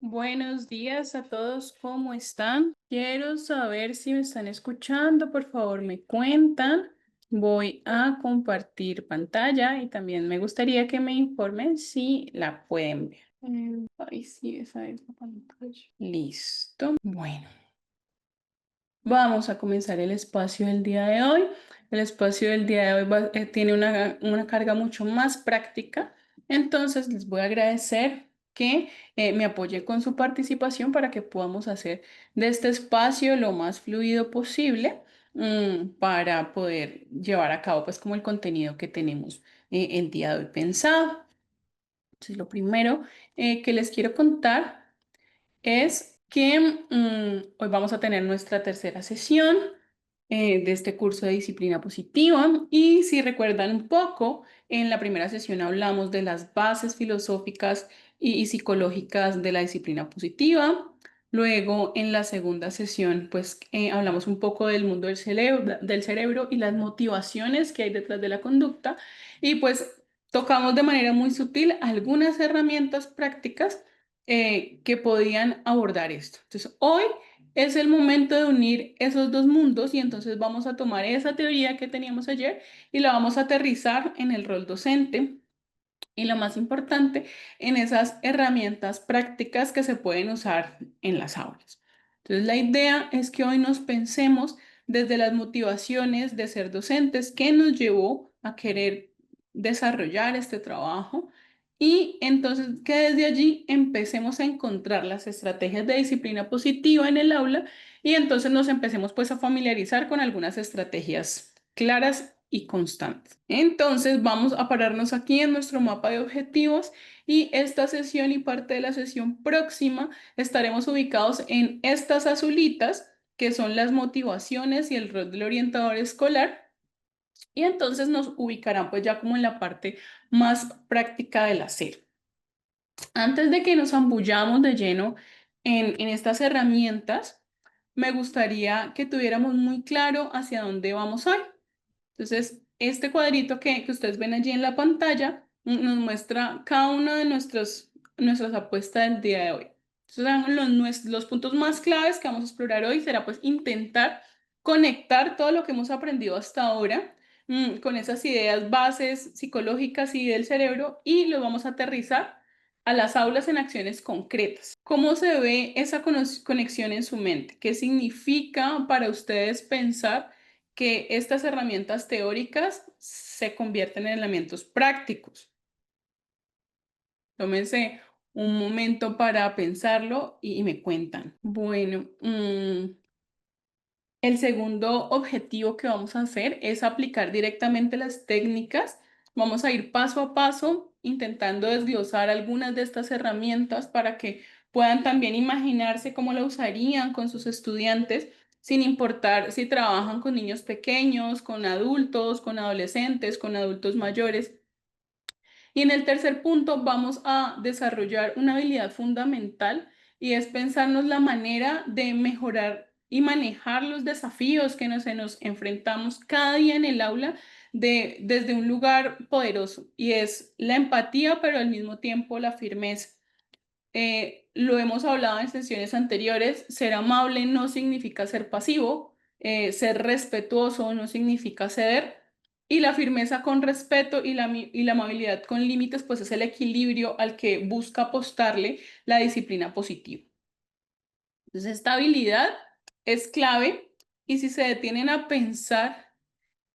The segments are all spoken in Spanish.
Buenos días a todos, ¿cómo están? Quiero saber si me están escuchando, por favor me cuentan. Voy a compartir pantalla y también me gustaría que me informen si la pueden ver. Ay, sí, esa es la pantalla. Listo. Bueno. Vamos a comenzar el espacio del día de hoy. El espacio del día de hoy tiene una carga mucho más práctica. Entonces, les voy a agradecer que me apoyen con su participación para que podamos hacer de este espacio lo más fluido posible, para poder llevar a cabo pues como el contenido que tenemos el día de hoy pensado. Entonces, lo primero que les quiero contar es que hoy vamos a tener nuestra tercera sesión de este curso de disciplina positiva. Y si recuerdan un poco, en la primera sesión hablamos de las bases filosóficas y psicológicas de la disciplina positiva. Luego, en la segunda sesión, pues hablamos un poco del mundo del cerebro y las motivaciones que hay detrás de la conducta. Y pues tocamos de manera muy sutil algunas herramientas prácticas que podían abordar esto. Entonces, hoy es el momento de unir esos dos mundos y entonces vamos a tomar esa teoría que teníamos ayer y la vamos a aterrizar en el rol docente y lo más importante, en esas herramientas prácticas que se pueden usar en las aulas. Entonces, la idea es que hoy nos pensemos desde las motivaciones de ser docentes, qué nos llevó a querer desarrollar este trabajo y entonces que desde allí empecemos a encontrar las estrategias de disciplina positiva en el aula y entonces nos empecemos pues a familiarizar con algunas estrategias claras y constantes. Entonces vamos a pararnos aquí en nuestro mapa de objetivos y esta sesión y parte de la sesión próxima estaremos ubicados en estas azulitas que son las motivaciones y el rol del orientador escolar y entonces nos ubicarán pues ya como en la parte más práctica del hacer. Antes de que nos ambullamos de lleno en estas herramientas, me gustaría que tuviéramos muy claro hacia dónde vamos hoy. Entonces, este cuadrito que ustedes ven allí en la pantalla nos muestra cada una de nuestras apuestas del día de hoy. Entonces, los puntos más claves que vamos a explorar hoy será pues intentar conectar todo lo que hemos aprendido hasta ahora con esas ideas bases psicológicas y del cerebro y lo vamos a aterrizar a las aulas en acciones concretas. ¿Cómo se ve esa conexión en su mente? ¿Qué significa para ustedes pensar que estas herramientas teóricas se convierten en elementos prácticos? Tómense un momento para pensarlo y me cuentan. Bueno, el segundo objetivo que vamos a hacer es aplicar directamente las técnicas. Vamos a ir paso a paso intentando desglosar algunas de estas herramientas para que puedan también imaginarse cómo la usarían con sus estudiantes, sin importar si trabajan con niños pequeños, con adultos, con adolescentes, con adultos mayores. Y en el tercer punto vamos a desarrollar una habilidad fundamental y es pensarnos la manera de mejorar y manejar los desafíos que nos enfrentamos cada día en el aula desde un lugar poderoso y es la empatía, pero al mismo tiempo la firmeza. Lo hemos hablado en sesiones anteriores, ser amable no significa ser pasivo, ser respetuoso no significa ceder, y la firmeza con respeto y la amabilidad con límites, pues es el equilibrio al que busca apostarle la disciplina positiva. Entonces, esta habilidad es clave y si se detienen a pensar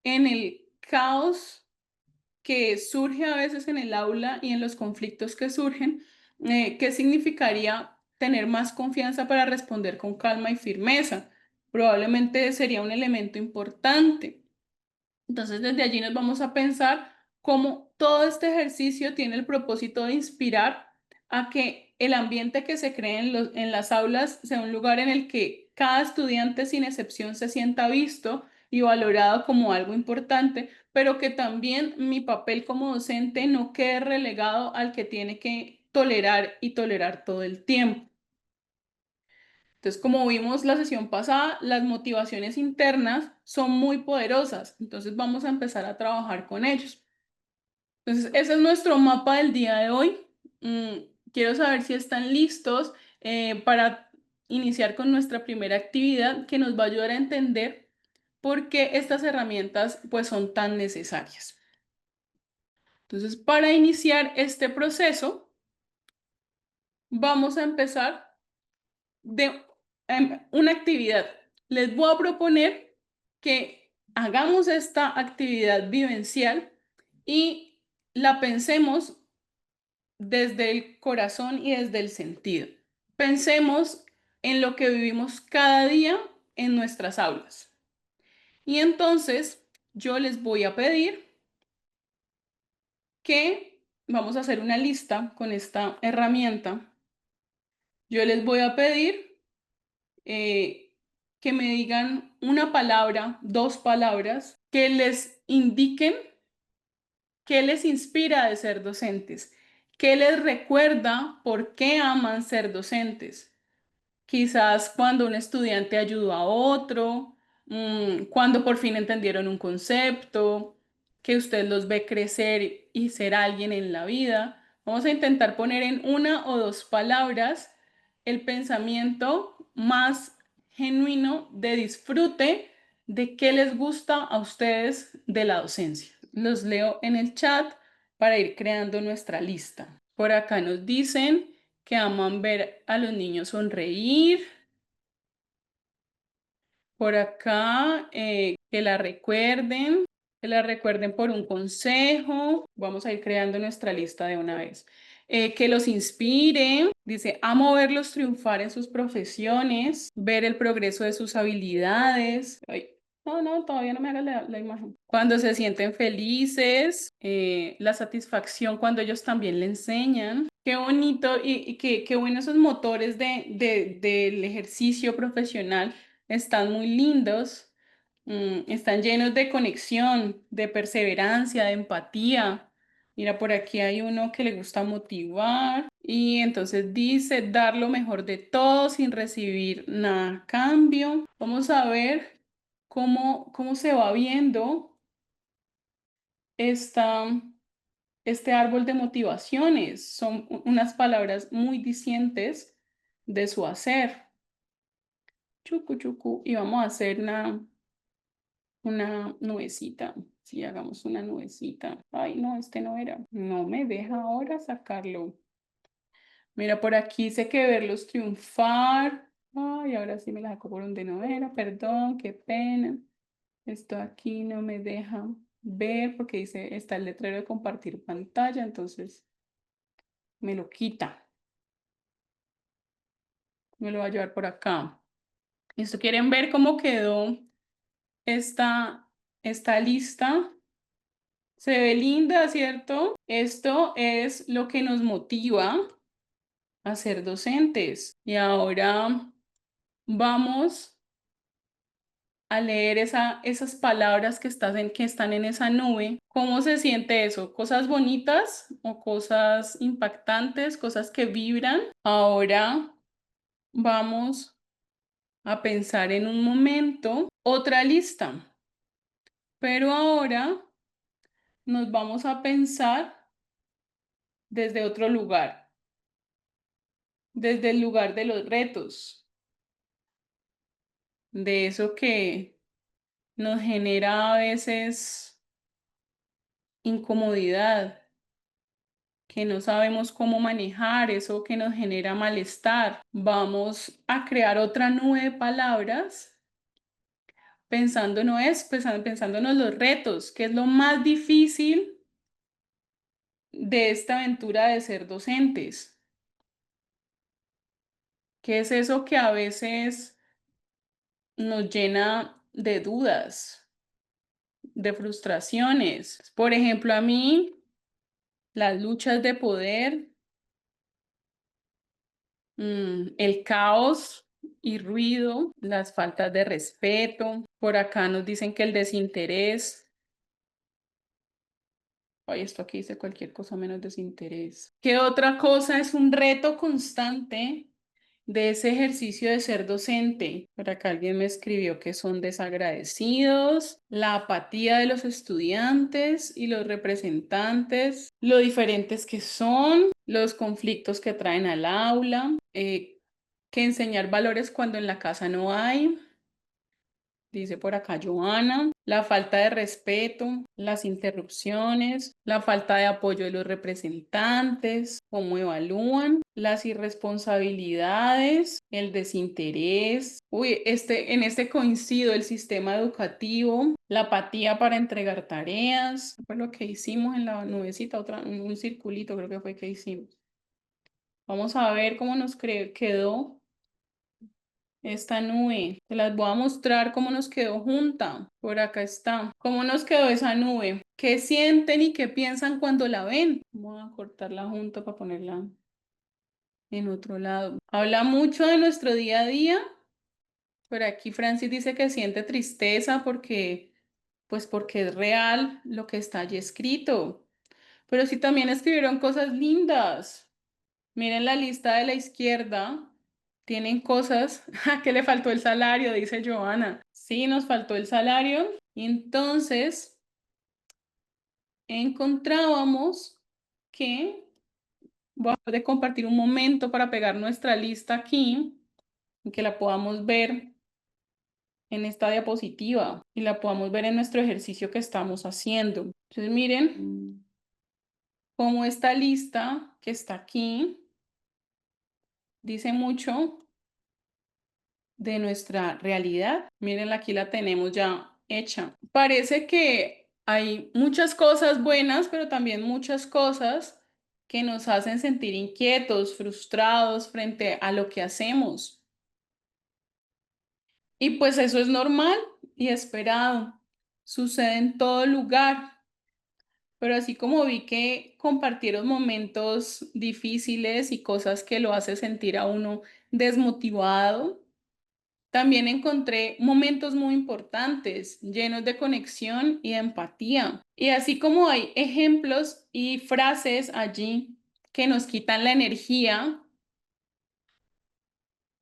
en el caos que surge a veces en el aula y en los conflictos que surgen, ¿qué significaría tener más confianza para responder con calma y firmeza? Probablemente sería un elemento importante. Entonces, desde allí nos vamos a pensar cómo todo este ejercicio tiene el propósito de inspirar a que el ambiente que se cree en las aulas sea un lugar en el que cada estudiante sin excepción se sienta visto y valorado como algo importante, pero que también mi papel como docente no quede relegado al que tiene que tolerar y tolerar todo el tiempo. Entonces, como vimos la sesión pasada, las motivaciones internas son muy poderosas. Entonces, vamos a empezar a trabajar con ellos. Entonces, ese es nuestro mapa del día de hoy. Quiero saber si están listos para iniciar con nuestra primera actividad que nos va a ayudar a entender por qué estas herramientas pues son tan necesarias. Entonces, para iniciar este proceso, vamos a empezar de una actividad. Les voy a proponer que hagamos esta actividad vivencial y la pensemos desde el corazón y desde el sentido. Pensemos en lo que vivimos cada día en nuestras aulas. Y entonces yo les voy a pedir que vamos a hacer una lista con esta herramienta. Yo les voy a pedir que me digan una palabra, dos palabras, que les indiquen qué les inspira de ser docentes, qué les recuerda por qué aman ser docentes. Quizás cuando un estudiante ayudó a otro, cuando por fin entendieron un concepto, que usted los ve crecer y ser alguien en la vida. Vamos a intentar poner en una o dos palabras el pensamiento más genuino de disfrute de qué les gusta a ustedes de la docencia. Los leo en el chat para ir creando nuestra lista. Por acá nos dicen que aman ver a los niños sonreír. Por acá, que la recuerden por un consejo. Vamos a ir creando nuestra lista de una vez. Que los inspire. Dice, amo verlos triunfar en sus profesiones, ver el progreso de sus habilidades. Ay, no, todavía no me hagas la imagen. Cuando se sienten felices, la satisfacción cuando ellos también le enseñan. Qué bonito y qué bueno esos motores del ejercicio profesional. Están muy lindos, están llenos de conexión, de perseverancia, de empatía. Mira, por aquí hay uno que le gusta motivar y entonces dice dar lo mejor de todo sin recibir nada a cambio. Vamos a ver cómo se va viendo esta, este árbol de motivaciones. Son unas palabras muy dicientes de su hacer. Chucu, chucu. Y vamos a hacer una nubecita. Si hagamos una nubecita. Ay, no, este no era. No me deja ahora sacarlo. Mira, por aquí sé que verlos triunfar. Ay, ahora sí me la saco por donde no era. Perdón, qué pena. Esto aquí no me deja ver porque dice, está el letrero de compartir pantalla, entonces me lo quita. Me lo va a llevar por acá. Esto quieren ver cómo quedó esta, esta lista. Se ve linda, ¿cierto? Esto es lo que nos motiva a ser docentes. Y ahora vamos a leer esas palabras que están en esa nube. ¿Cómo se siente eso? ¿Cosas bonitas o cosas impactantes, cosas que vibran? Ahora vamos a pensar en un momento otra lista, pero ahora nos vamos a pensar desde otro lugar, desde el lugar de los retos, de eso que nos genera a veces incomodidad, que no sabemos cómo manejar, eso que nos genera malestar. Vamos a crear otra nube de palabras pensándonos los retos, que es lo más difícil de esta aventura de ser docentes. ¿Qué es eso que a veces nos llena de dudas, de frustraciones? Por ejemplo, a mí, las luchas de poder, el caos y ruido, las faltas de respeto. Por acá nos dicen que el desinterés. Ay, esto aquí dice cualquier cosa menos desinterés. ¿Qué otra cosa es un reto constante de ese ejercicio de ser docente. Por acá alguien me escribió que son desagradecidos, la apatía de los estudiantes y los representantes, lo diferentes que son, los conflictos que traen al aula, que enseñar valores cuando en la casa no hay. Dice por acá Joana, la falta de respeto, las interrupciones, la falta de apoyo de los representantes, cómo evalúan, las irresponsabilidades, el desinterés. Uy, en este coincido el sistema educativo, la apatía para entregar tareas. Fue lo que hicimos en la nubecita, un circulito creo que fue que hicimos. Vamos a ver cómo nos quedó esta nube. Te las voy a mostrar cómo nos quedó junta. Por acá está. ¿Cómo nos quedó esa nube? ¿Qué sienten y qué piensan cuando la ven? Vamos a cortarla junta para ponerla en otro lado. Habla mucho de nuestro día a día. Por aquí Francis dice que siente tristeza porque es real lo que está allí escrito. Pero sí también escribieron cosas lindas. Miren la lista de la izquierda. Tienen cosas que le faltó el salario, dice Joana. Sí, nos faltó el salario. Y entonces encontrábamos que voy a compartir un momento para pegar nuestra lista aquí y que la podamos ver en esta diapositiva y la podamos ver en nuestro ejercicio que estamos haciendo. Entonces miren cómo esta lista que está aquí dice mucho de nuestra realidad. Miren, aquí la tenemos ya hecha. Parece que hay muchas cosas buenas, pero también muchas cosas que nos hacen sentir inquietos, frustrados frente a lo que hacemos. Y pues eso es normal y esperado. Sucede en todo lugar. Pero así como vi que compartieron momentos difíciles y cosas que lo hace sentir a uno desmotivado, también encontré momentos muy importantes, llenos de conexión y de empatía. Y así como hay ejemplos y frases allí que nos quitan la energía,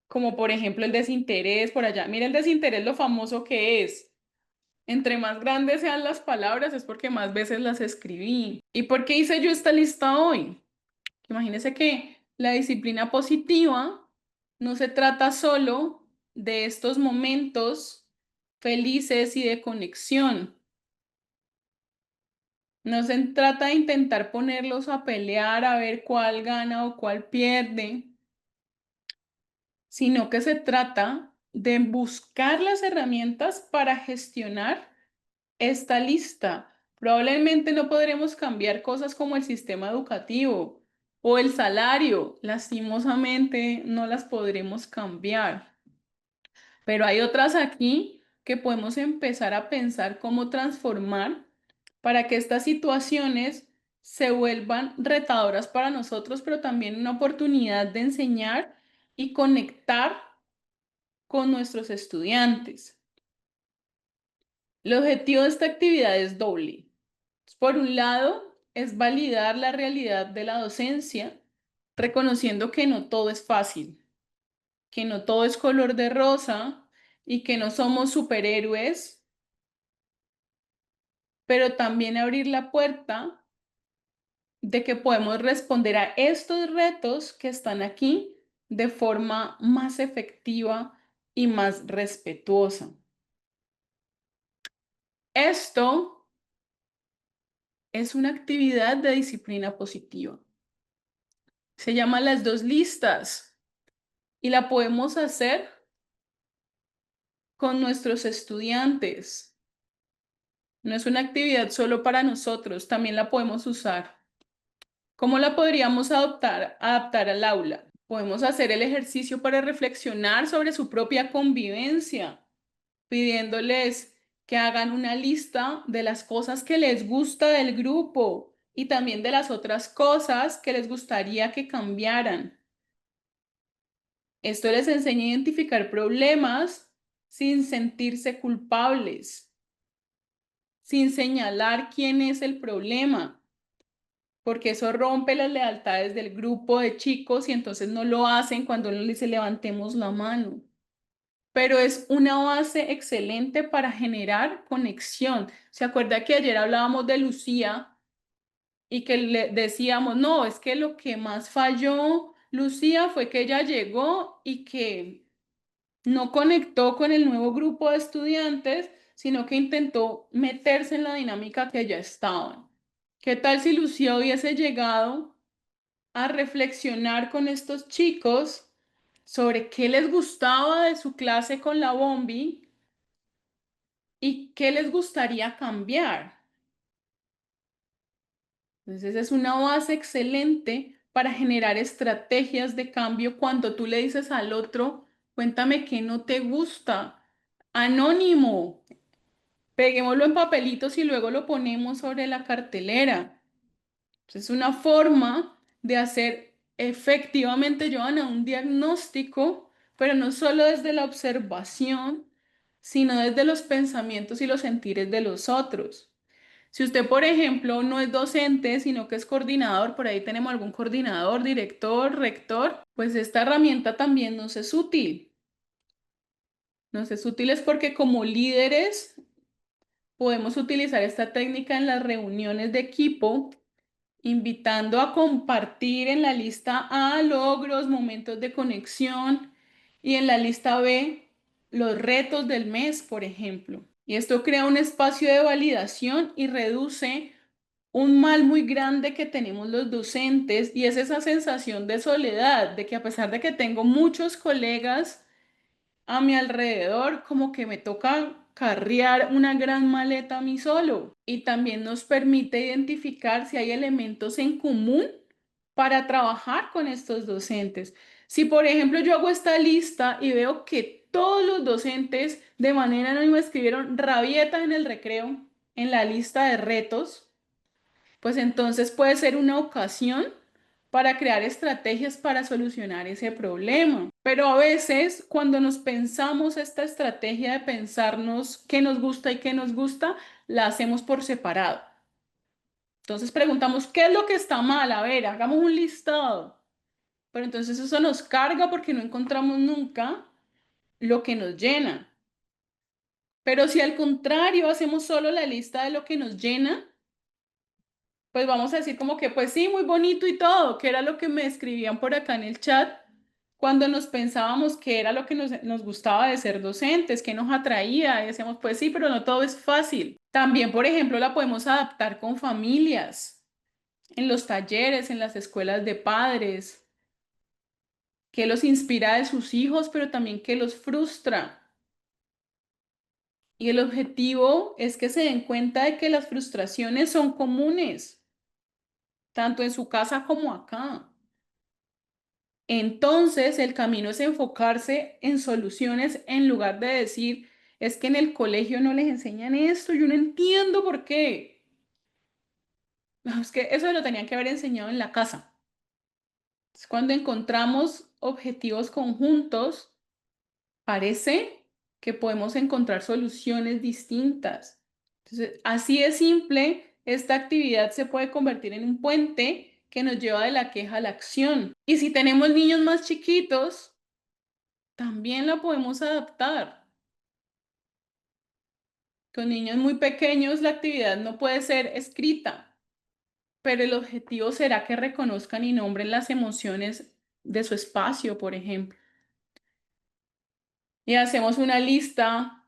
como por ejemplo el desinterés por allá. Mira el desinterés, lo famoso que es. Entre más grandes sean las palabras es porque más veces las escribí. ¿Y por qué hice yo esta lista hoy? Imagínense que la disciplina positiva no se trata solo de estos momentos felices y de conexión. No se trata de intentar ponerlos a pelear a ver cuál gana o cuál pierde, sino que se trata de buscar las herramientas para gestionar esta lista. Probablemente no podremos cambiar cosas como el sistema educativo o el salario. Lastimosamente no las podremos cambiar. Pero hay otras aquí que podemos empezar a pensar cómo transformar para que estas situaciones se vuelvan retadoras para nosotros, pero también una oportunidad de enseñar y conectar con nuestros estudiantes. El objetivo de esta actividad es doble. Por un lado, es validar la realidad de la docencia, reconociendo que no todo es fácil, que no todo es color de rosa y que no somos superhéroes, pero también abrir la puerta de que podemos responder a estos retos que están aquí de forma más efectiva y más respetuosa. Esto es una actividad de disciplina positiva. Se llama las dos listas y la podemos hacer con nuestros estudiantes. No es una actividad solo para nosotros, también la podemos usar. ¿Cómo la podríamos adaptar al aula? Podemos hacer el ejercicio para reflexionar sobre su propia convivencia, pidiéndoles que hagan una lista de las cosas que les gusta del grupo y también de las otras cosas que les gustaría que cambiaran. Esto les enseña a identificar problemas sin sentirse culpables, sin señalar quién es el problema. porque eso rompe las lealtades del grupo de chicos y entonces no lo hacen cuando les dice levantemos la mano. Pero es una base excelente para generar conexión. ¿Se acuerda que ayer hablábamos de Lucía y que le decíamos, no, es que lo que más falló Lucía fue que ella llegó y que no conectó con el nuevo grupo de estudiantes, sino que intentó meterse en la dinámica que ya estaban? ¿Qué tal si Lucía hubiese llegado a reflexionar con estos chicos sobre qué les gustaba de su clase con la Bombi y qué les gustaría cambiar? Entonces es una base excelente para generar estrategias de cambio cuando tú le dices al otro, cuéntame qué no te gusta. Anónimo, peguémoslo en papelitos y luego lo ponemos sobre la cartelera. Es una forma de hacer efectivamente, Joana, un diagnóstico, pero no solo desde la observación, sino desde los pensamientos y los sentires de los otros. Si usted, por ejemplo, no es docente, sino que es coordinador, por ahí tenemos algún coordinador, director, rector, pues esta herramienta también nos es útil. Nos es útil es porque como líderes podemos utilizar esta técnica en las reuniones de equipo, invitando a compartir en la lista A logros, momentos de conexión y en la lista B los retos del mes, por ejemplo. Y esto crea un espacio de validación y reduce un mal muy grande que tenemos los docentes y es esa sensación de soledad, de que a pesar de que tengo muchos colegas a mi alrededor, como que me toca carrear una gran maleta a mí solo. Y también nos permite identificar si hay elementos en común para trabajar con estos docentes. Si, por ejemplo, yo hago esta lista y veo que todos los docentes de manera anónima escribieron rabietas en el recreo, en la lista de retos, pues entonces puede ser una ocasión para crear estrategias para solucionar ese problema. Pero a veces cuando nos pensamos esta estrategia de pensarnos qué nos gusta y qué nos gusta, la hacemos por separado. Entonces preguntamos, ¿qué es lo que está mal? A ver, hagamos un listado. Pero entonces eso nos carga porque no encontramos nunca lo que nos llena. Pero si al contrario hacemos solo la lista de lo que nos llena, pues vamos a decir como que, pues sí, muy bonito y todo, que era lo que me escribían por acá en el chat cuando nos pensábamos que era lo que nos gustaba de ser docentes, que nos atraía, y decíamos, pues sí, pero no todo es fácil. También, por ejemplo, la podemos adaptar con familias, en los talleres, en las escuelas de padres, que los inspira de sus hijos, pero también que los frustra. Y el objetivo es que se den cuenta de que las frustraciones son comunes, tanto en su casa como acá. Entonces, el camino es enfocarse en soluciones en lugar de decir, es que en el colegio no les enseñan esto, yo no entiendo por qué. No, es que eso lo tenían que haber enseñado en la casa. Es cuando encontramos objetivos conjuntos, parece que podemos encontrar soluciones distintas. Entonces, así de simple, esta actividad se puede convertir en un puente que nos lleva de la queja a la acción. Y si tenemos niños más chiquitos, también la podemos adaptar. Con niños muy pequeños la actividad no puede ser escrita, pero el objetivo será que reconozcan y nombren las emociones de su espacio, por ejemplo. Y hacemos una lista,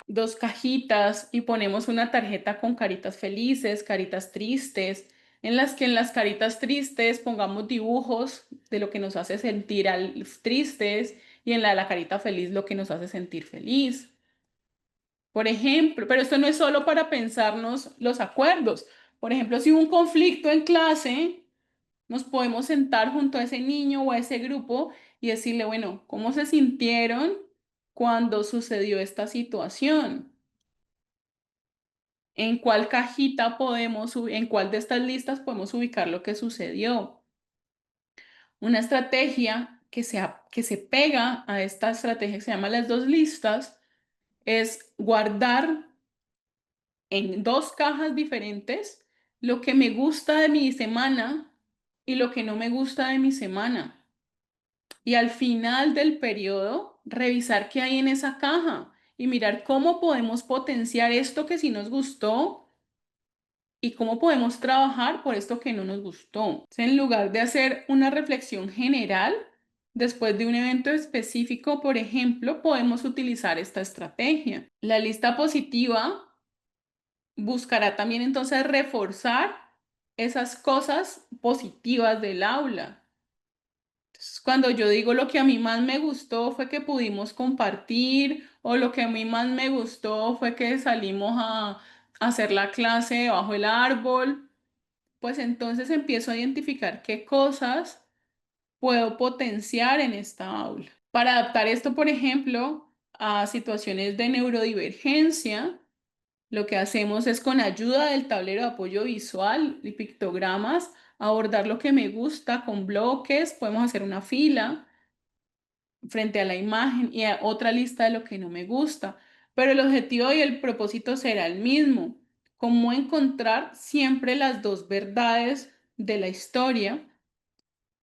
dos cajitas y ponemos una tarjeta con caritas felices, caritas tristes, en las que en las caritas tristes pongamos dibujos de lo que nos hace sentir tristes y en la de la carita feliz lo que nos hace sentir feliz. Por ejemplo, pero esto no es solo para pensarnos los acuerdos. Por ejemplo, si hubo un conflicto en clase, nos podemos sentar junto a ese niño o a ese grupo y decirle, bueno, ¿cómo se sintieron cuando sucedió esta situación? ¿En cuál cajita podemos, en cuál de estas listas podemos ubicar lo que sucedió? Una estrategia que se pega a esta estrategia que se llama las dos listas es guardar en dos cajas diferentes lo que me gusta de mi semana y lo que no me gusta de mi semana. Y al final del periodo, revisar qué hay en esa caja y mirar cómo podemos potenciar esto que sí nos gustó y cómo podemos trabajar por esto que no nos gustó. Entonces, en lugar de hacer una reflexión general, después de un evento específico, por ejemplo, podemos utilizar esta estrategia. La lista positiva buscará también entonces reforzar esas cosas positivas del aula. Entonces, cuando yo digo lo que a mí más me gustó fue que pudimos compartir, o lo que a mí más me gustó fue que salimos a hacer la clase bajo el árbol, pues entonces empiezo a identificar qué cosas puedo potenciar en esta aula. Para adaptar esto, por ejemplo, a situaciones de neurodivergencia, lo que hacemos es con ayuda del tablero de apoyo visual y pictogramas, abordar lo que me gusta con bloques, podemos hacer una fila frente a la imagen y a otra lista de lo que no me gusta, pero el objetivo y el propósito será el mismo, cómo encontrar siempre las dos verdades de la historia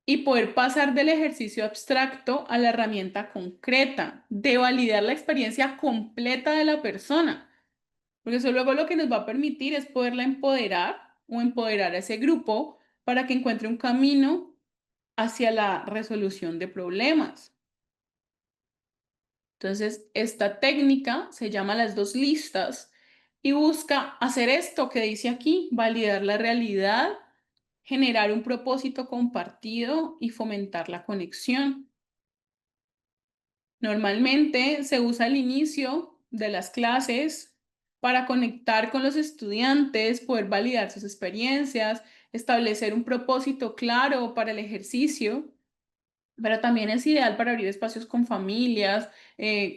y poder pasar del ejercicio abstracto a la herramienta concreta, de validar la experiencia completa de la persona, porque eso luego lo que nos va a permitir es poderla empoderar o empoderar a ese grupo para que encuentre un camino hacia la resolución de problemas. Entonces, esta técnica se llama las dos listas y busca hacer esto que dice aquí, validar la realidad, generar un propósito compartido y fomentar la conexión. Normalmente se usa al inicio de las clases para conectar con los estudiantes, poder validar sus experiencias, establecer un propósito claro para el ejercicio, pero también es ideal para abrir espacios con familias,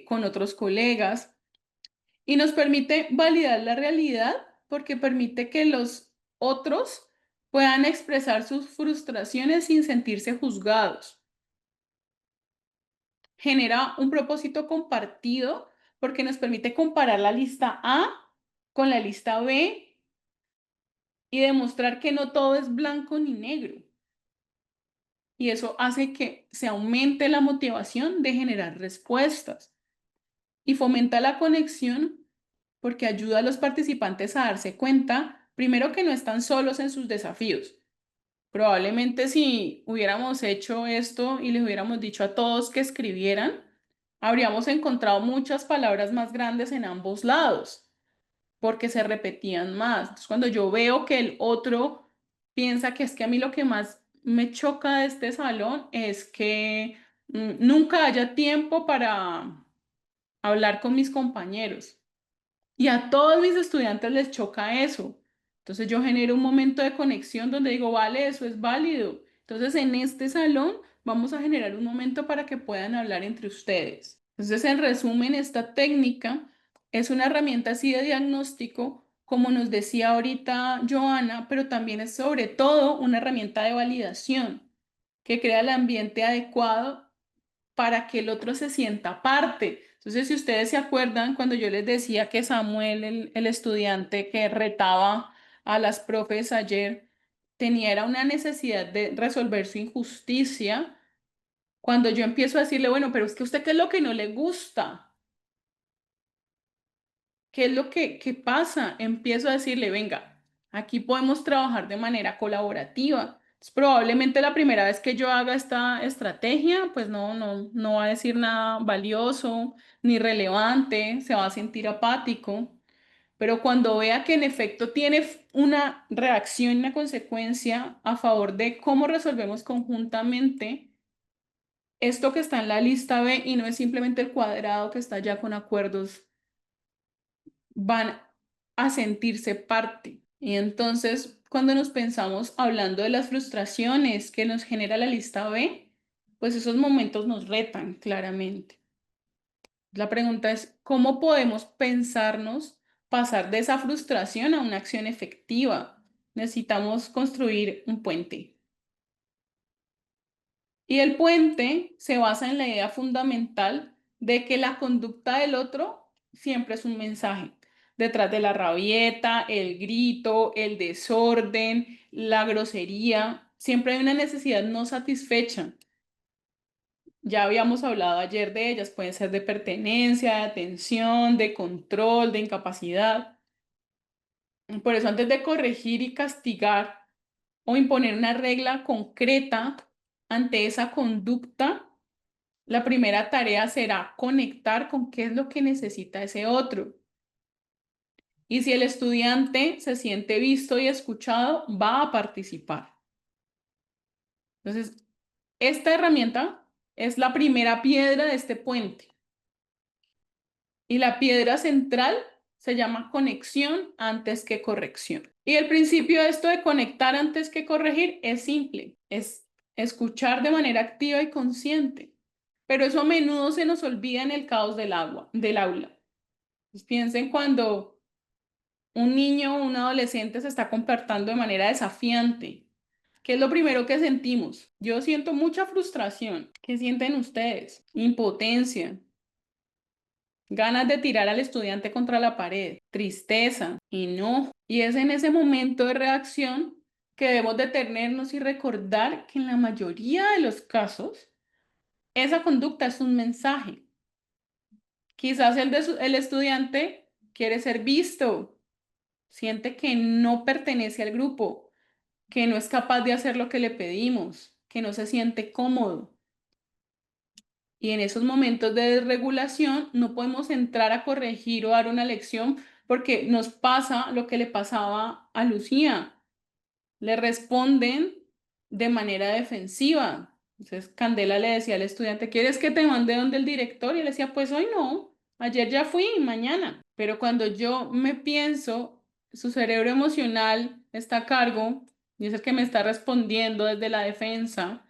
con otros colegas, y nos permite validar la realidad porque permite que los otros puedan expresar sus frustraciones sin sentirse juzgados. Genera un propósito compartido porque nos permite comparar la lista A con la lista B y demostrar que no todo es blanco ni negro. Y eso hace que se aumente la motivación de generar respuestas y fomenta la conexión porque ayuda a los participantes a darse cuenta, primero, que no están solos en sus desafíos. Probablemente si hubiéramos hecho esto y les hubiéramos dicho a todos que escribieran, habríamos encontrado muchas palabras más grandes en ambos lados, porque se repetían más. Entonces, cuando yo veo que el otro piensa que es que a mí lo que más me choca de este salón es que nunca haya tiempo para hablar con mis compañeros. Y a todos mis estudiantes les choca eso. Entonces yo genero un momento de conexión donde digo, vale, eso es válido. Entonces en este salón vamos a generar un momento para que puedan hablar entre ustedes. Entonces, en resumen, esta técnica es una herramienta así de diagnóstico, como nos decía ahorita Joana, pero también es sobre todo una herramienta de validación que crea el ambiente adecuado para que el otro se sienta parte. Entonces, si ustedes se acuerdan, cuando yo les decía que Samuel, el estudiante que retaba a las profes ayer, tenía era una necesidad de resolver su injusticia, cuando yo empiezo a decirle, bueno, pero es que usted, ¿qué es lo que no le gusta? ¿Qué es lo que pasa? Empiezo a decirle, venga, aquí podemos trabajar de manera colaborativa. Probablemente la primera vez que yo haga esta estrategia, pues no va a decir nada valioso ni relevante, se va a sentir apático, pero cuando vea que en efecto tiene una reacción y una consecuencia a favor de cómo resolvemos conjuntamente esto que está en la lista B y no es simplemente el cuadrado que está ya con acuerdos, van a sentirse parte. Y entonces, cuando nos pensamos hablando de las frustraciones que nos genera la lista B, pues esos momentos nos retan claramente. La pregunta es, ¿cómo podemos pensarnos pasar de esa frustración a una acción efectiva? Necesitamos construir un puente. Y el puente se basa en la idea fundamental de que la conducta del otro siempre es un mensaje. detrás de la rabieta, el grito, el desorden, la grosería. Siempre hay una necesidad no satisfecha. Ya habíamos hablado ayer de ellas, pueden ser de pertenencia, de atención, de control, de incapacidad. Por eso antes de corregir y castigar o imponer una regla concreta ante esa conducta, la primera tarea será conectar con qué es lo que necesita ese otro. Y si el estudiante se siente visto y escuchado, va a participar. Entonces, esta herramienta es la primera piedra de este puente. Y la piedra central se llama conexión antes que corrección. Y el principio de esto de conectar antes que corregir es simple, es escuchar de manera activa y consciente. Pero eso a menudo se nos olvida en el caos del aula. Pues piensen cuando un niño o un adolescente se está comportando de manera desafiante. ¿Qué es lo primero que sentimos? Yo siento mucha frustración. ¿Qué sienten ustedes? Impotencia, ganas de tirar al estudiante contra la pared, tristeza, enojo. Y es en ese momento de reacción que debemos detenernos y recordar que en la mayoría de los casos, esa conducta es un mensaje. Quizás el estudiante quiere ser visto, siente que no pertenece al grupo, que no es capaz de hacer lo que le pedimos, que no se siente cómodo. Y en esos momentos de desregulación no podemos entrar a corregir o dar una lección porque nos pasa lo que le pasaba a Lucía. Le responden de manera defensiva. Entonces Candela le decía al estudiante, ¿quieres que te mande donde el director? Y él decía, pues hoy no, ayer ya fui, mañana. Pero cuando yo me pienso, su cerebro emocional está a cargo y es el que me está respondiendo desde la defensa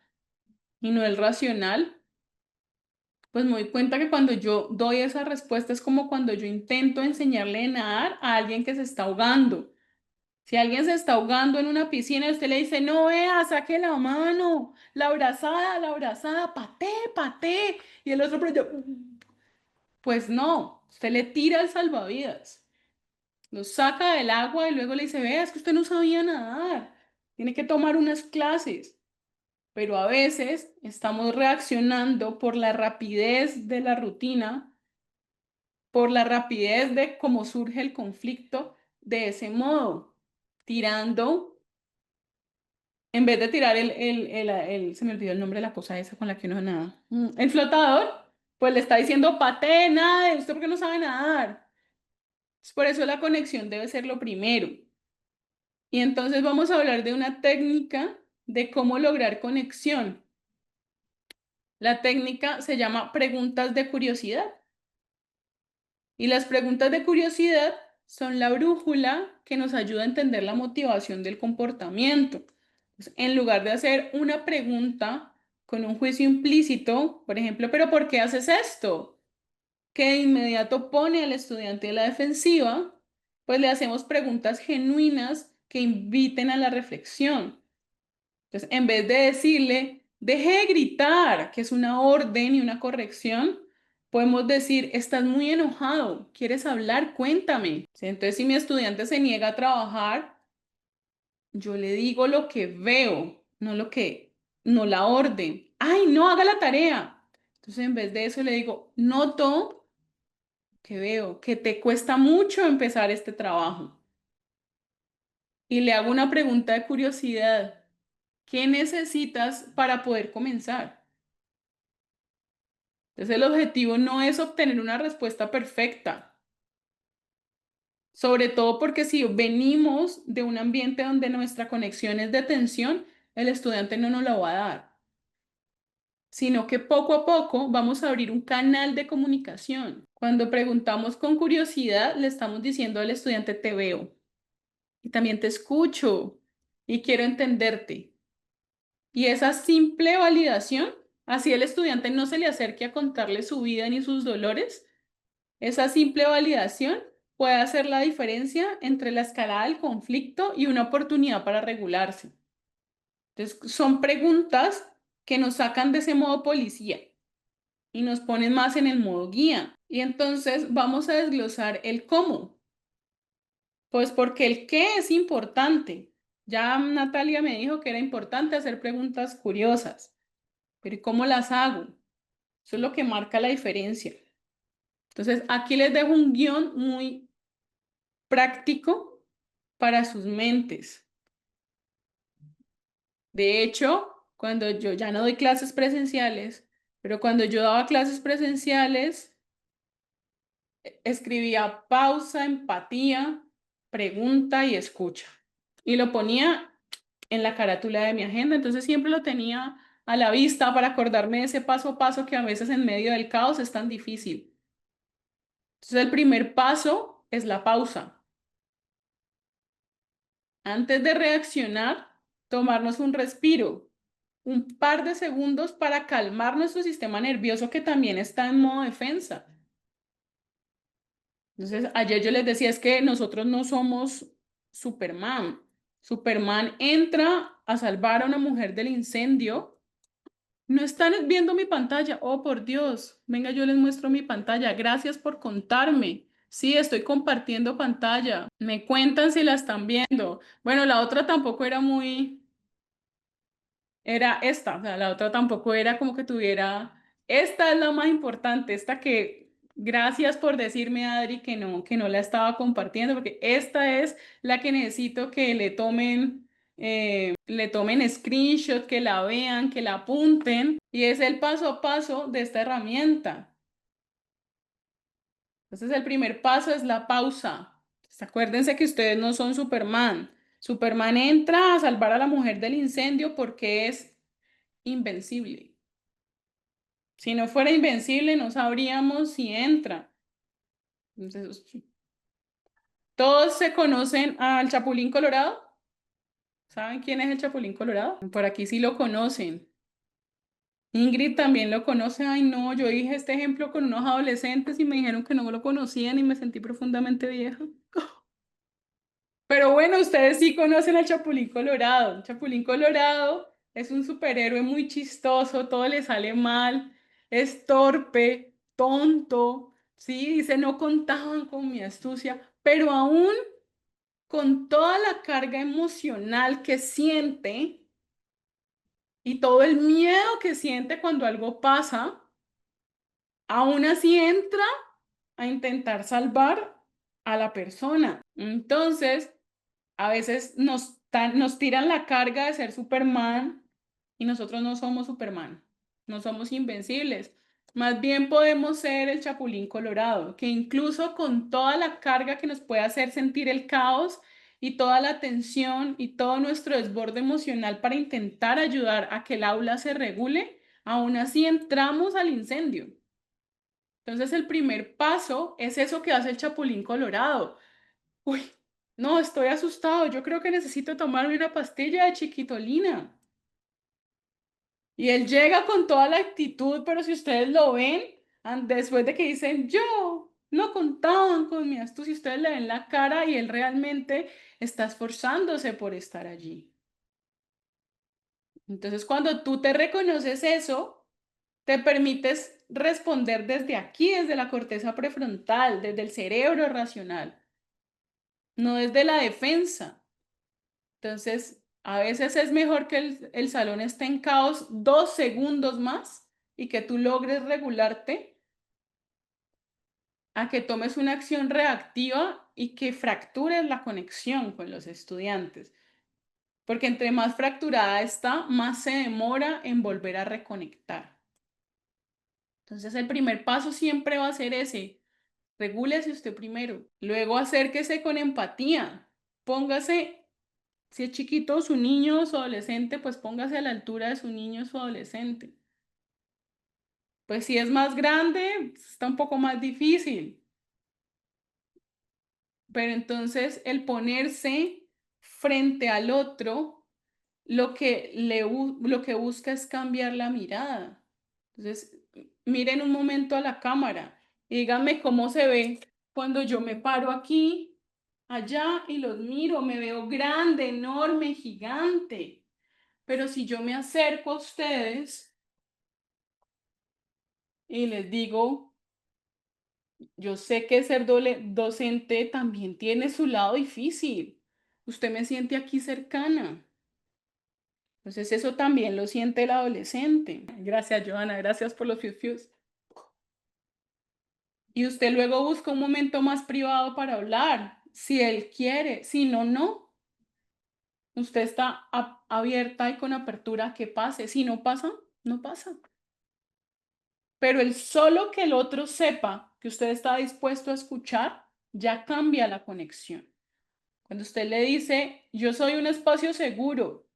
y no el racional. Pues me doy cuenta que cuando yo doy esa respuesta es como cuando yo intento enseñarle a nadar a alguien que se está ahogando. Si alguien se está ahogando en una piscina y usted le dice, no vea, saque la abrazada, patee, y el otro, pero yo, pues no, usted le tira el salvavidas, lo saca del agua y luego le dice, vea, es que usted no sabía nadar, tiene que tomar unas clases. Pero a veces estamos reaccionando por la rapidez de la rutina, por la rapidez de cómo surge el conflicto de ese modo, tirando, en vez de tirar se me olvidó el nombre de la cosa esa con la que uno nada, el flotador, pues le está diciendo, patee, nade, usted porque no sabe nadar. Por eso la conexión debe ser lo primero. Y entonces vamos a hablar de una técnica de cómo lograr conexión. La técnica se llama preguntas de curiosidad. Y las preguntas de curiosidad son la brújula que nos ayuda a entender la motivación del comportamiento. Entonces, en lugar de hacer una pregunta con un juicio implícito, por ejemplo, ¿pero por qué haces esto? Que de inmediato pone al estudiante a la defensiva, pues le hacemos preguntas genuinas que inviten a la reflexión. Entonces, en vez de decirle, deje de gritar, que es una orden y una corrección, podemos decir, estás muy enojado, ¿quieres hablar? Cuéntame. ¿Sí? Entonces, si mi estudiante se niega a trabajar, yo le digo lo que veo, no la orden. Ay, no haga la tarea. Entonces, en vez de eso, le digo, noto que veo que te cuesta mucho empezar este trabajo. Y le hago una pregunta de curiosidad. ¿Qué necesitas para poder comenzar? Entonces el objetivo no es obtener una respuesta perfecta, sobre todo porque si venimos de un ambiente donde nuestra conexión es de tensión, el estudiante no nos la va a dar, sino que poco a poco vamos a abrir un canal de comunicación. Cuando preguntamos con curiosidad, le estamos diciendo al estudiante, te veo y también te escucho y quiero entenderte. Y esa simple validación, así el estudiante no se le acerque a contarle su vida ni sus dolores, esa simple validación puede hacer la diferencia entre la escalada del conflicto y una oportunidad para regularse. Entonces, son preguntas que nos sacan de ese modo policía y nos ponen más en el modo guía. Y entonces vamos a desglosar el cómo. Pues porque el qué es importante. Ya Natalia me dijo que era importante hacer preguntas curiosas, pero ¿y cómo las hago? Eso es lo que marca la diferencia. Entonces, aquí les dejo un guión muy práctico para sus mentes. De hecho, cuando yo ya no doy clases presenciales, pero cuando yo daba clases presenciales, escribía pausa, empatía, pregunta y escucha. Y lo ponía en la carátula de mi agenda, entonces siempre lo tenía a la vista para acordarme de ese paso a paso que a veces en medio del caos es tan difícil. Entonces el primer paso es la pausa. Antes de reaccionar, tomarnos un respiro, un par de segundos para calmar nuestro sistema nervioso que también está en modo defensa. Entonces, ayer yo les decía, es que nosotros no somos Superman. Superman entra a salvar a una mujer del incendio. No están viendo mi pantalla. Oh, por Dios. Venga, yo les muestro mi pantalla. Gracias por contarme. Sí, estoy compartiendo pantalla. Me cuentan si la están viendo. Bueno, la otra tampoco era muy, era esta, o sea, la otra tampoco era como que tuviera, esta es la más importante, esta que, gracias por decirme, Adri, que no la estaba compartiendo, porque esta es la que necesito que le tomen screenshot, que la vean, que la apunten, y es el paso a paso de esta herramienta. Entonces, el primer paso es la pausa. Entonces, acuérdense que ustedes no son Superman. Superman entra a salvar a la mujer del incendio porque es invencible. Si no fuera invencible, no sabríamos si entra. Entonces, ¿todos se conocen al Chapulín Colorado? ¿Saben quién es el Chapulín Colorado? Por aquí sí lo conocen. Ingrid también lo conoce. Ay, no, yo dije este ejemplo con unos adolescentes y me dijeron que no lo conocían y me sentí profundamente vieja. Pero bueno, ustedes sí conocen al Chapulín Colorado. El Chapulín Colorado es un superhéroe muy chistoso, todo le sale mal, es torpe, tonto, sí, dice, no contaban con mi astucia, pero aún con toda la carga emocional que siente y todo el miedo que siente cuando algo pasa, aún así entra a intentar salvar a la persona. Entonces, a veces nos tiran la carga de ser Superman y nosotros no somos Superman, no somos invencibles. Más bien podemos ser el Chapulín Colorado, que incluso con toda la carga que nos puede hacer sentir el caos y toda la tensión y todo nuestro desborde emocional para intentar ayudar a que el aula se regule, aún así entramos al incendio. Entonces el primer paso es eso que hace el Chapulín Colorado. Uy, no, estoy asustado. Yo creo que necesito tomarme una pastilla de chiquitolina. Y él llega con toda la actitud, pero si ustedes lo ven, después de que dicen, yo no contaban con mi astucia, ustedes le ven la cara y él realmente está esforzándose por estar allí. Entonces, cuando tú te reconoces eso, te permites responder desde aquí, desde la corteza prefrontal, desde el cerebro racional, no desde la defensa. Entonces, a veces es mejor que el salón esté en caos 2 segundos más y que tú logres regularte a que tomes una acción reactiva y que fractures la conexión con los estudiantes. Porque entre más fracturada está, más se demora en volver a reconectar. Entonces, el primer paso siempre va a ser ese. Regúlese usted primero. Luego, acérquese con empatía. Póngase. Si es chiquito su niño o su adolescente, pues póngase a la altura de su niño o su adolescente. Pues si es más grande, está un poco más difícil. Pero entonces el ponerse frente al otro, lo que busca es cambiar la mirada. Entonces, miren un momento a la cámara y díganme cómo se ve cuando yo me paro aquí, allá y los miro. Me veo grande, enorme, gigante. Pero si yo me acerco a ustedes y les digo, Yo sé que ser docente también tiene su lado difícil. Usted me siente aquí cercana. Entonces eso también lo siente el adolescente. Gracias, Joana. Gracias por los fius fius. Y usted luego busca un momento más privado para hablar, si él quiere. Si no, no. Usted está abierta y con apertura a que pase. Si no pasa, no pasa. Pero el solo que el otro sepa que usted está dispuesto a escuchar, ya cambia la conexión. Cuando usted le dice, yo soy un espacio seguro,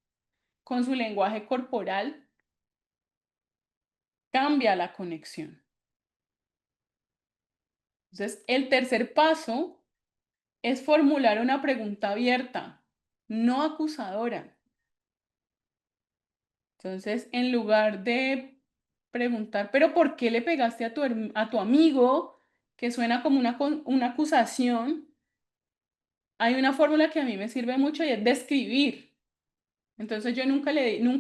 con su lenguaje corporal, cambia la conexión. Entonces, el tercer paso es formular una pregunta abierta, no acusadora. Entonces, en lugar de preguntar, pero ¿por qué le pegaste a tu amigo? Que suena como una acusación. Hay una fórmula que a mí me sirve mucho y es describir. Entonces yo nunca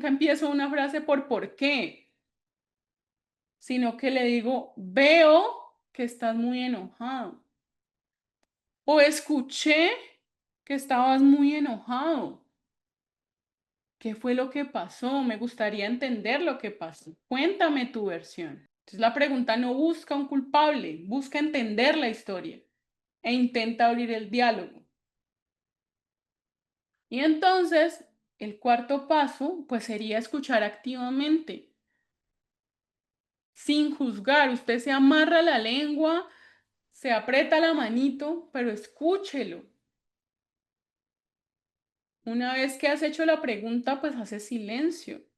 empiezo una frase por qué, sino que le digo, veo que estás muy enojado. O escuché que estabas muy enojado. ¿Qué fue lo que pasó? Me gustaría entender lo que pasó. Cuéntame tu versión. Entonces la pregunta no busca un culpable, busca entender la historia e intenta abrir el diálogo. Y entonces el cuarto paso pues sería escuchar activamente, sin juzgar. Usted se amarra la lengua, se aprieta la manito, pero escúchelo. Una vez que has hecho la pregunta, pues hace silencio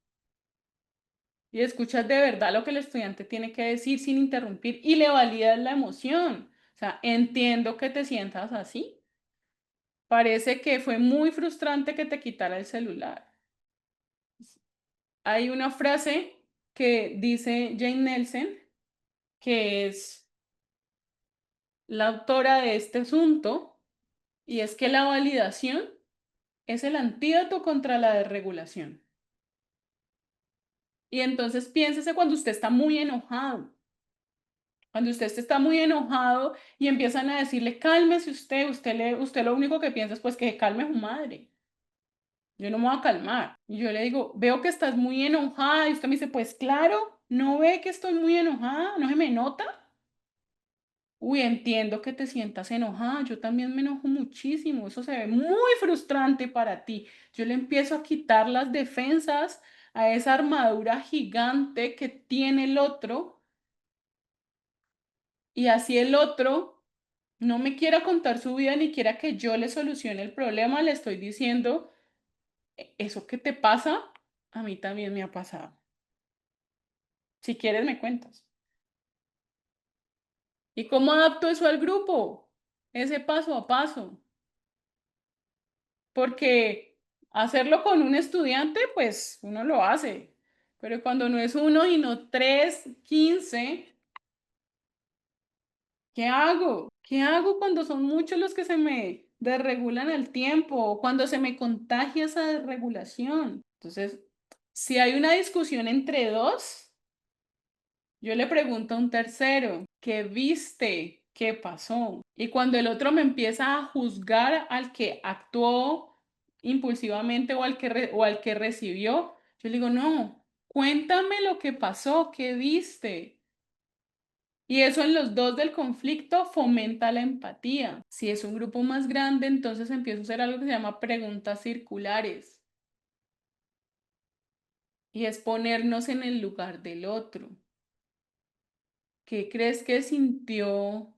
y escuchas de verdad lo que el estudiante tiene que decir sin interrumpir y le validas la emoción. O sea, entiendo que te sientas así. Parece que fue muy frustrante que te quitara el celular. Hay una frase que dice Jane Nelson, que es la autora de este asunto, y es que la validación es el antídoto contra la desregulación. Y entonces piénsese cuando usted está muy enojado. Cuando usted está muy enojado y empiezan a decirle, cálmese usted lo único que piensa es pues que se calme su madre. Yo no me voy a calmar. Y yo le digo, veo que estás muy enojada. Y usted me dice, pues claro, ¿no ve que estoy muy enojada? ¿No se me nota? Uy, entiendo que te sientas enojada. Yo también me enojo muchísimo. Eso se ve muy frustrante para ti. Yo le empiezo a quitar las defensas a esa armadura gigante que tiene el otro. Y así el otro no me quiera contar su vida ni quiera que yo le solucione el problema, le estoy diciendo, Eso que te pasa, a mí también me ha pasado. Si quieres, me cuentas." ¿Y cómo adapto eso al grupo? Ese paso a paso. Porque hacerlo con un estudiante, pues uno lo hace. Pero cuando no es uno y no tres, 15, ¿qué hago? ¿Qué hago cuando son muchos los que se me desregulan el tiempo o cuando se me contagia esa desregulación? Entonces, si hay una discusión entre dos, yo le pregunto a un tercero, ¿qué viste? ¿Qué pasó? Y cuando el otro me empieza a juzgar al que actuó impulsivamente o al que recibió, yo le digo, no, cuéntame lo que pasó, ¿qué viste? Y eso en los dos del conflicto fomenta la empatía. Si es un grupo más grande, entonces empiezo a hacer algo que se llama preguntas circulares. Y es ponernos en el lugar del otro. ¿Qué crees que sintió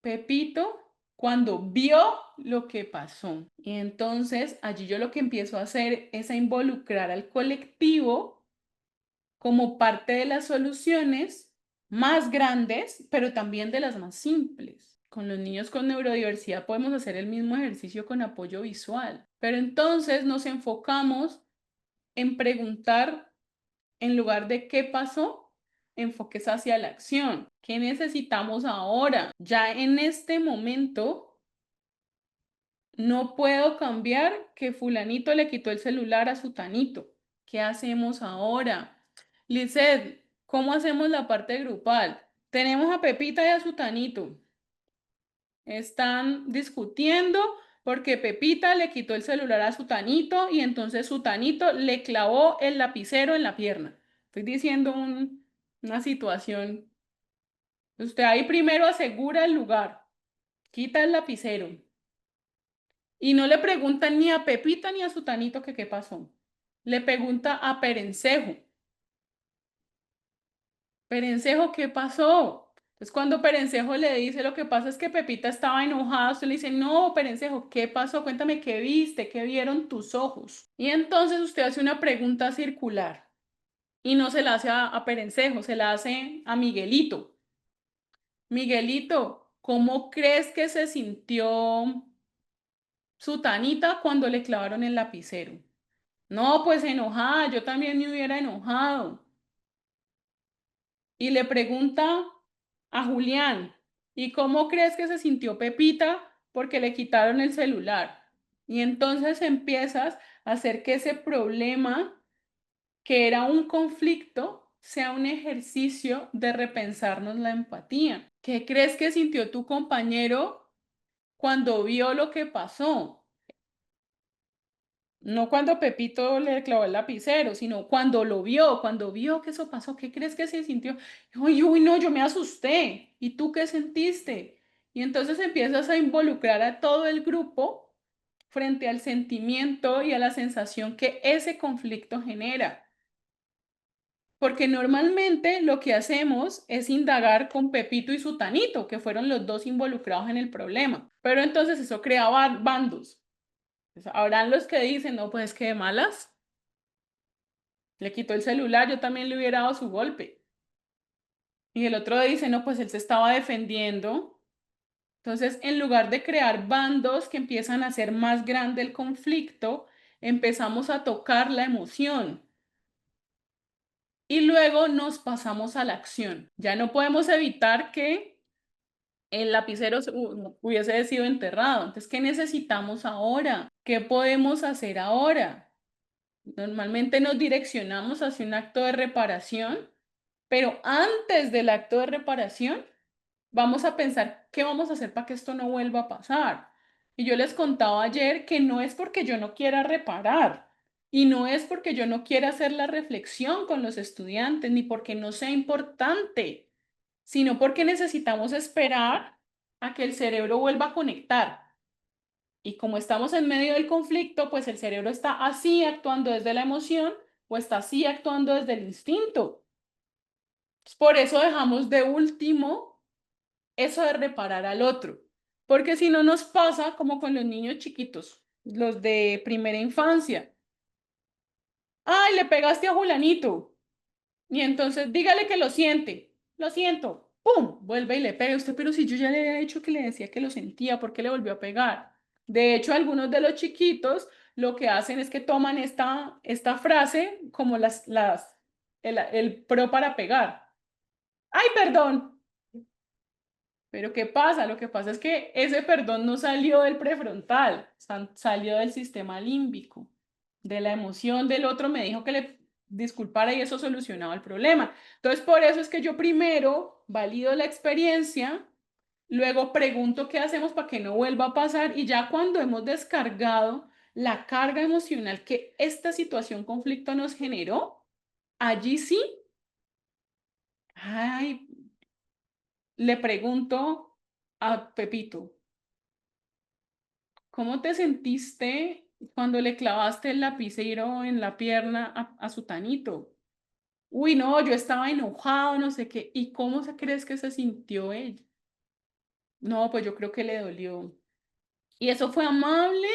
Pepito cuando vio lo que pasó? Y entonces allí yo lo que empiezo a hacer es a involucrar al colectivo como parte de las soluciones más grandes, pero también de las más simples. Con los niños con neurodiversidad podemos hacer el mismo ejercicio con apoyo visual, pero entonces nos enfocamos en preguntar en lugar de qué pasó, enfoques hacia la acción. ¿Qué necesitamos ahora? Ya en este momento no puedo cambiar que fulanito le quitó el celular a sutanito. ¿Qué hacemos ahora? Lizeth, ¿cómo hacemos la parte grupal? Tenemos a Pepita y a Sutanito. Están discutiendo porque Pepita le quitó el celular a Sutanito y entonces Sutanito le clavó el lapicero en la pierna. Estoy diciendo una situación. Usted ahí primero asegura el lugar, quita el lapicero y no le preguntan ni a Pepita ni a Sutanito que qué pasó. Le pregunta a Perencejo. Perencejo, ¿qué pasó? Entonces, cuando Perencejo le dice lo que pasa es que Pepita estaba enojada, usted le dice, no, Perencejo, ¿qué pasó? Cuéntame qué viste, qué vieron tus ojos. Y entonces usted hace una pregunta circular y no se la hace a Perencejo, se la hace a Miguelito. Miguelito, ¿cómo crees que se sintió Sutanita cuando le clavaron el lapicero? No, pues enojada, yo también me hubiera enojado. Y le pregunta a Julián, ¿y cómo crees que se sintió Pepita porque le quitaron el celular? Y entonces empiezas a hacer que ese problema, que era un conflicto, sea un ejercicio de repensarnos la empatía. ¿Qué crees que sintió tu compañero cuando vio lo que pasó? No cuando Pepito le clavó el lapicero, sino cuando vio que eso pasó, ¿qué crees que se sintió? Uy, uy, no, yo me asusté. ¿Y tú qué sentiste? Y entonces empiezas a involucrar a todo el grupo frente al sentimiento y a la sensación que ese conflicto genera. Porque normalmente lo que hacemos es indagar con Pepito y Sutanito, que fueron los dos involucrados en el problema. Pero entonces eso crea bandos. Habrán los que dicen, no, pues que de malas. Le quitó el celular, yo también le hubiera dado su golpe. Y el otro dice, no, pues él se estaba defendiendo. Entonces, en lugar de crear bandos que empiezan a hacer más grande el conflicto, empezamos a tocar la emoción y luego nos pasamos a la acción. Ya no podemos evitar que el lapicero hubiese sido enterrado. Entonces, ¿qué necesitamos ahora? ¿Qué podemos hacer ahora? Normalmente nos direccionamos hacia un acto de reparación. Pero antes del acto de reparación, vamos a pensar qué vamos a hacer para que esto no vuelva a pasar. Y yo les contaba ayer que no es porque yo no quiera reparar y no es porque yo no quiera hacer la reflexión con los estudiantes ni porque no sea importante, sino porque necesitamos esperar a que el cerebro vuelva a conectar. Y como estamos en medio del conflicto, pues el cerebro está así actuando desde la emoción o está así actuando desde el instinto. Por eso dejamos de último eso de reparar al otro, porque si no nos pasa como con los niños chiquitos, los de primera infancia. Ay, le pegaste a Julanito. Y entonces dígale que lo siente. Lo siento. ¡Pum! Vuelve y le pega a usted, pero si yo ya le había dicho que le decía que lo sentía, ¿por qué le volvió a pegar? De hecho, algunos de los chiquitos lo que hacen es que toman esta frase como el pro para pegar. ¡Ay, perdón! Pero ¿qué pasa? Lo que pasa es que ese perdón no salió del prefrontal, salió del sistema límbico, de la emoción del otro me dijo que le disculpara y eso solucionaba el problema. Entonces, por eso es que yo primero valido la experiencia, luego pregunto qué hacemos para que no vuelva a pasar y ya cuando hemos descargado la carga emocional que esta situación conflicto nos generó, allí sí, ay, le pregunto a Pepito. ¿Cómo te sentiste cuando le clavaste el lapicero en la pierna a Sutanito? Uy, no, yo estaba enojado, no sé qué. ¿Y cómo se crees que se sintió ella? No, pues yo creo que le dolió. Y eso fue amable,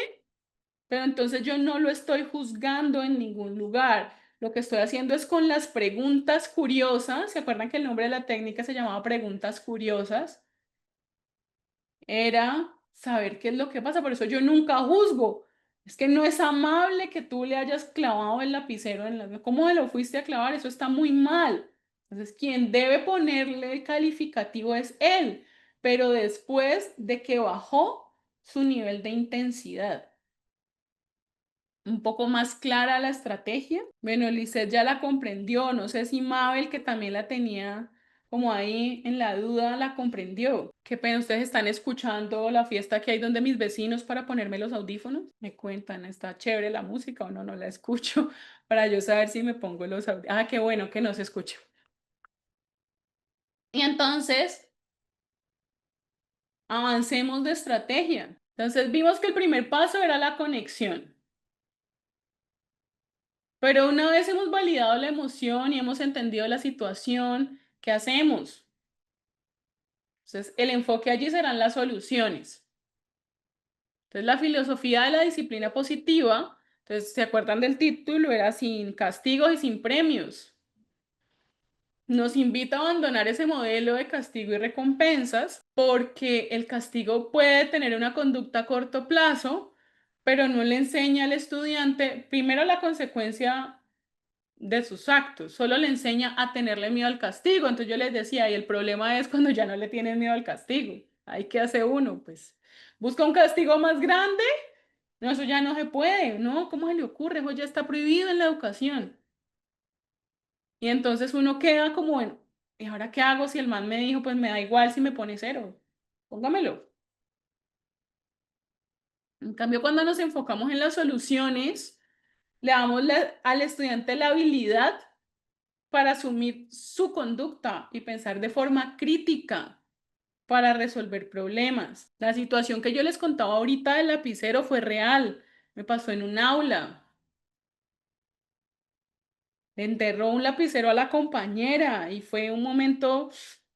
pero entonces yo no lo estoy juzgando en ningún lugar. Lo que estoy haciendo es con las preguntas curiosas. ¿Se acuerdan que el nombre de la técnica se llamaba preguntas curiosas? Era saber qué es lo que pasa. Por eso yo nunca juzgo. Es que no es amable que tú le hayas clavado el lapicero en la... ¿Cómo se lo fuiste a clavar? Eso está muy mal. Entonces, quien debe ponerle el calificativo es él, pero después de que bajó su nivel de intensidad. Un poco más clara la estrategia. Bueno, Lisette ya la comprendió. No sé si Mabel, que también como ahí en la duda la comprendió. Qué pena, ustedes están escuchando la fiesta que hay donde mis vecinos para ponerme los audífonos. Me cuentan, ¿está chévere la música o no? No la escucho para yo saber si me pongo los audífonos. Ah, qué bueno que no se escucha. Y entonces, avancemos de estrategia. Entonces, vimos que el primer paso era la conexión. Pero una vez hemos validado la emoción y hemos entendido la situación, ¿qué hacemos? Entonces, el enfoque allí serán las soluciones. Entonces, la filosofía de la disciplina positiva, entonces, ¿se acuerdan del título? Era sin castigos y sin premios. Nos invita a abandonar ese modelo de castigo y recompensas porque el castigo puede tener una conducta a corto plazo, pero no le enseña al estudiante primero la consecuencia de sus actos, solo le enseña a tenerle miedo al castigo. Entonces yo les decía, y el problema es cuando ya no le tienen miedo al castigo. ¿Ahí qué hace uno? Pues busca un castigo más grande. No, eso ya no se puede, ¿no? ¿Cómo se le ocurre? Eso ya está prohibido en la educación. Y entonces uno queda como en, ¿y ahora qué hago si el man me dijo, pues me da igual si me pone cero? Póngamelo. En cambio, cuando nos enfocamos en las soluciones, le damos al estudiante la habilidad para asumir su conducta y pensar de forma crítica para resolver problemas. La situación que yo les contaba ahorita del lapicero fue real, me pasó en un aula. Le enterró un lapicero a la compañera y fue un momento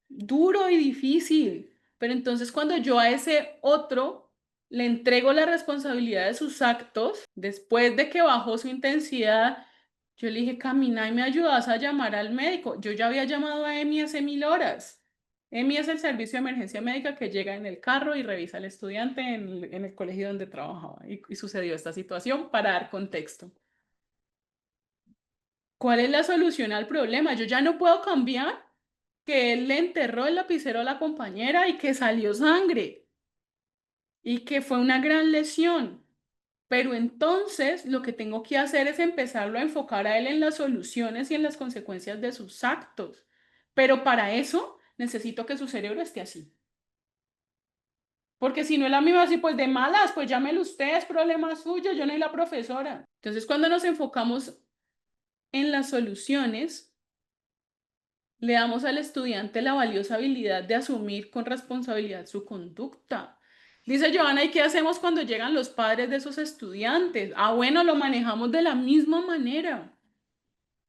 duro y difícil. Pero entonces cuando yo a ese otro le entrego la responsabilidad de sus actos, después de que bajó su intensidad, yo le dije, camina y me ayudas a llamar al médico. Yo ya había llamado a EMI hace 1000 horas. EMI es el servicio de emergencia médica que llega en el carro y revisa al estudiante en el colegio donde trabajaba. Y sucedió esta situación para dar contexto. ¿Cuál es la solución al problema? Yo ya no puedo cambiar que él le enterró el lapicero a la compañera y que salió sangre y que fue una gran lesión. Pero entonces lo que tengo que hacer es empezarlo a enfocar a él en las soluciones y en las consecuencias de sus actos. Pero para eso necesito que su cerebro esté así. Porque si no, él a mí me va a decir, pues de malas, pues llámelo usted, es problema suyo, yo no soy la profesora. Entonces, cuando nos enfocamos en las soluciones, le damos al estudiante la valiosa habilidad de asumir con responsabilidad su conducta. Dice Joana, ¿y qué hacemos cuando llegan los padres de esos estudiantes? Ah, bueno, lo manejamos de la misma manera.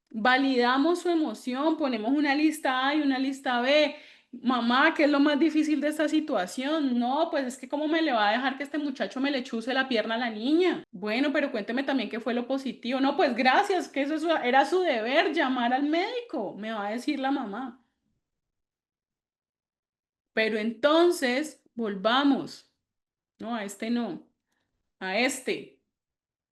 Validamos su emoción, ponemos una lista A y una lista B. Mamá, ¿qué es lo más difícil de esta situación? No, pues es que cómo me le va a dejar que este muchacho me le chuse la pierna a la niña. Bueno, pero cuénteme también qué fue lo positivo. No, pues gracias, que era su deber llamar al médico, me va a decir la mamá. Pero entonces, volvamos, no, a este no, a este.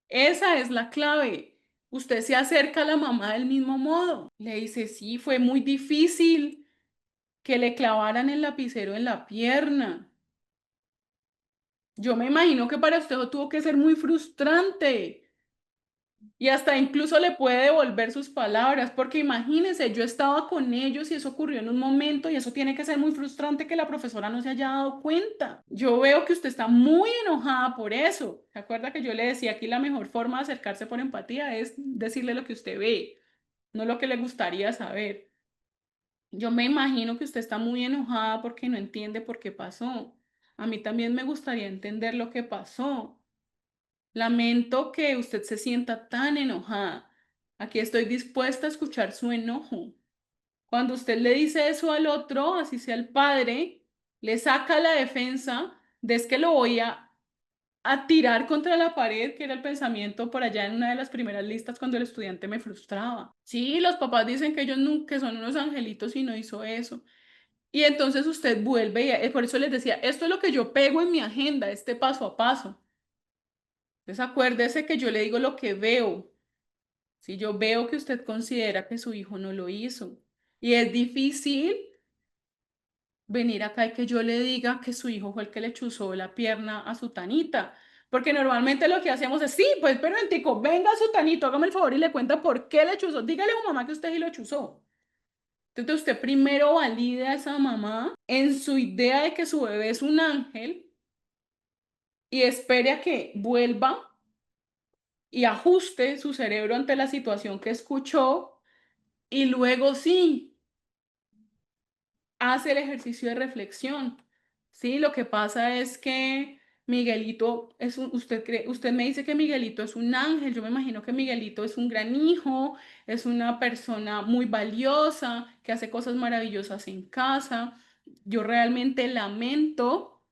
Esa es la clave. Usted se acerca a la mamá del mismo modo. Le dice, sí, fue muy difícil que le clavaran el lapicero en la pierna. Yo me imagino que para usted eso tuvo que ser muy frustrante. Y hasta incluso le puede devolver sus palabras, porque imagínense, yo estaba con ellos y eso ocurrió en un momento y eso tiene que ser muy frustrante que la profesora no se haya dado cuenta. Yo veo que usted está muy enojada por eso. ¿Se acuerda que yo le decía aquí la mejor forma de acercarse por empatía es decirle lo que usted ve, no lo que le gustaría saber? Yo me imagino que usted está muy enojada porque no entiende por qué pasó. A mí también me gustaría entender lo que pasó. Lamento que usted se sienta tan enojada. Aquí estoy dispuesta a escuchar su enojo. Cuando usted le dice eso al otro, así sea el padre, le saca la defensa de es que lo voy a tirar contra la pared, que era el pensamiento por allá en una de las primeras listas cuando el estudiante me frustraba. Sí, los papás dicen que ellos nunca son unos angelitos y no hizo eso. Y entonces usted vuelve y por eso les decía, esto es lo que yo pego en mi agenda, este paso a paso. Entonces acuérdese que yo le digo lo que veo. Si yo veo que usted considera que su hijo no lo hizo y es difícil venir acá y que yo le diga que su hijo fue el que le chuzó la pierna a su tanita, porque normalmente lo que hacemos es, sí, pues pero entico, venga su tanito, hágame el favor y le cuenta por qué le chuzó. Dígale a su mamá que usted sí lo chuzó. Entonces usted primero valida a esa mamá en su idea de que su bebé es un ángel y espere a que vuelva y ajuste su cerebro ante la situación que escuchó y luego sí hace el ejercicio de reflexión. Sí, lo que pasa es que Miguelito es usted me dice que Miguelito es un ángel, yo me imagino que Miguelito es un gran hijo, es una persona muy valiosa, que hace cosas maravillosas en casa. Yo realmente lamento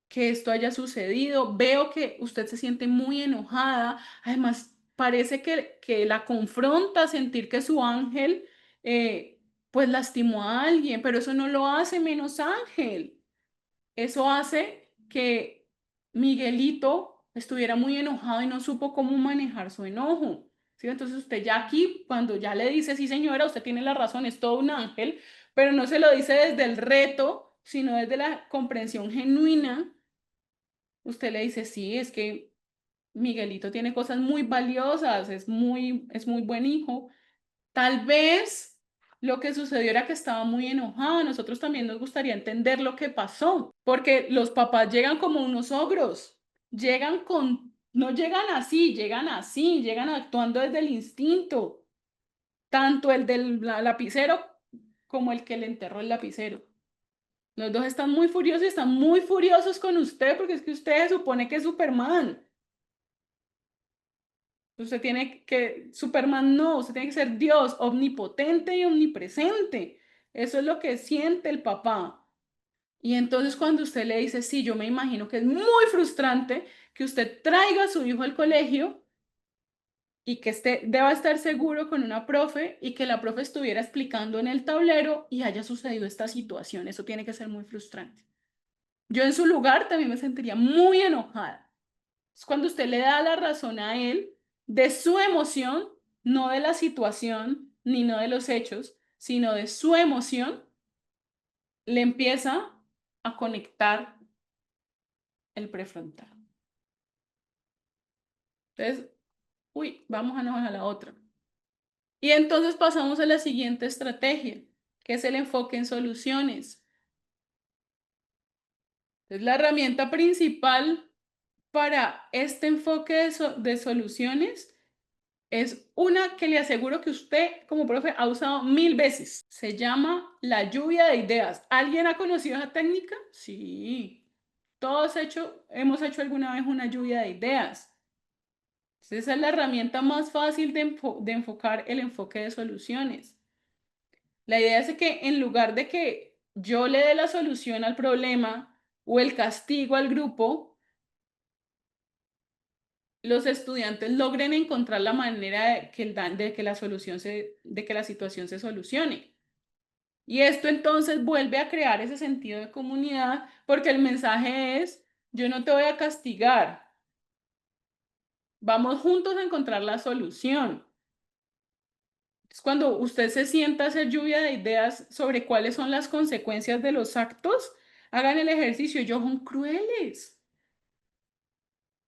que esto haya sucedido. Veo que usted se siente muy enojada. Además, parece que la confronta a sentir que su ángel, pues lastimó a alguien, pero eso no lo hace menos ángel. Eso hace que Miguelito estuviera muy enojado y no supo cómo manejar su enojo. ¿Sí? Entonces usted ya aquí, cuando ya le dice, sí señora, usted tiene la razón, es todo un ángel, pero no se lo dice desde el reto, sino desde la comprensión genuina. Usted le dice, sí, es que Miguelito tiene cosas muy valiosas, es muy buen hijo. Tal vez lo que sucedió era que estaba muy enojado. A nosotros también nos gustaría entender lo que pasó, porque los papás llegan como unos ogros, no llegan así, llegan actuando desde el instinto, tanto el del lapicero como el que le enterró el lapicero. Los dos están muy furiosos y están muy furiosos con usted porque es que usted se supone que es Superman. Superman no, usted tiene que ser Dios, omnipotente y omnipresente. Eso es lo que siente el papá. Y entonces cuando usted le dice, sí, yo me imagino que es muy frustrante que usted traiga a su hijo al colegio y que deba estar seguro con una profe y que la profe estuviera explicando en el tablero y haya sucedido esta situación. Eso tiene que ser muy frustrante. Yo en su lugar también me sentiría muy enojada. Es cuando usted le da la razón a él de su emoción, no de la situación, ni no de los hechos, sino de su emoción, le empieza a conectar el prefrontal. Entonces, uy, vámonos a la otra. Y entonces pasamos a la siguiente estrategia, que es el enfoque en soluciones. Entonces, la herramienta principal para este enfoque de soluciones es una que le aseguro que usted como profe ha usado 1000 veces. Se llama la lluvia de ideas. ¿Alguien ha conocido esa técnica? Sí. Hemos hecho alguna vez una lluvia de ideas. Esa es la herramienta más fácil de enfocar el enfoque de soluciones. La idea es que en lugar de que yo le dé la solución al problema o el castigo al grupo, los estudiantes logren encontrar la manera de que la situación se solucione. Y esto entonces vuelve a crear ese sentido de comunidad porque el mensaje es, yo no te voy a castigar, vamos juntos a encontrar la solución. Es cuando usted se sienta a hacer lluvia de ideas sobre cuáles son las consecuencias de los actos, hagan el ejercicio, ellos son crueles.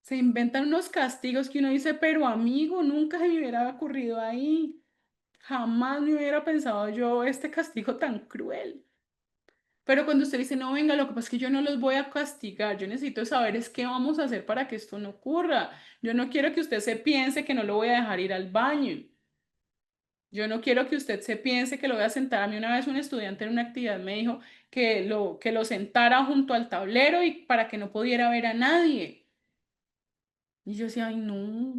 Se inventan unos castigos que uno dice, pero amigo, nunca se me hubiera ocurrido ahí. Jamás me hubiera pensado yo este castigo tan cruel. Pero cuando usted dice, no, venga, lo que pasa es que yo no los voy a castigar, yo necesito saber es qué vamos a hacer para que esto no ocurra. Yo no quiero que usted se piense que no lo voy a dejar ir al baño. Yo no quiero que usted se piense que lo voy a sentar. A mí una vez un estudiante en una actividad me dijo que lo sentara junto al tablero y para que no pudiera ver a nadie. Y yo decía, ay, no,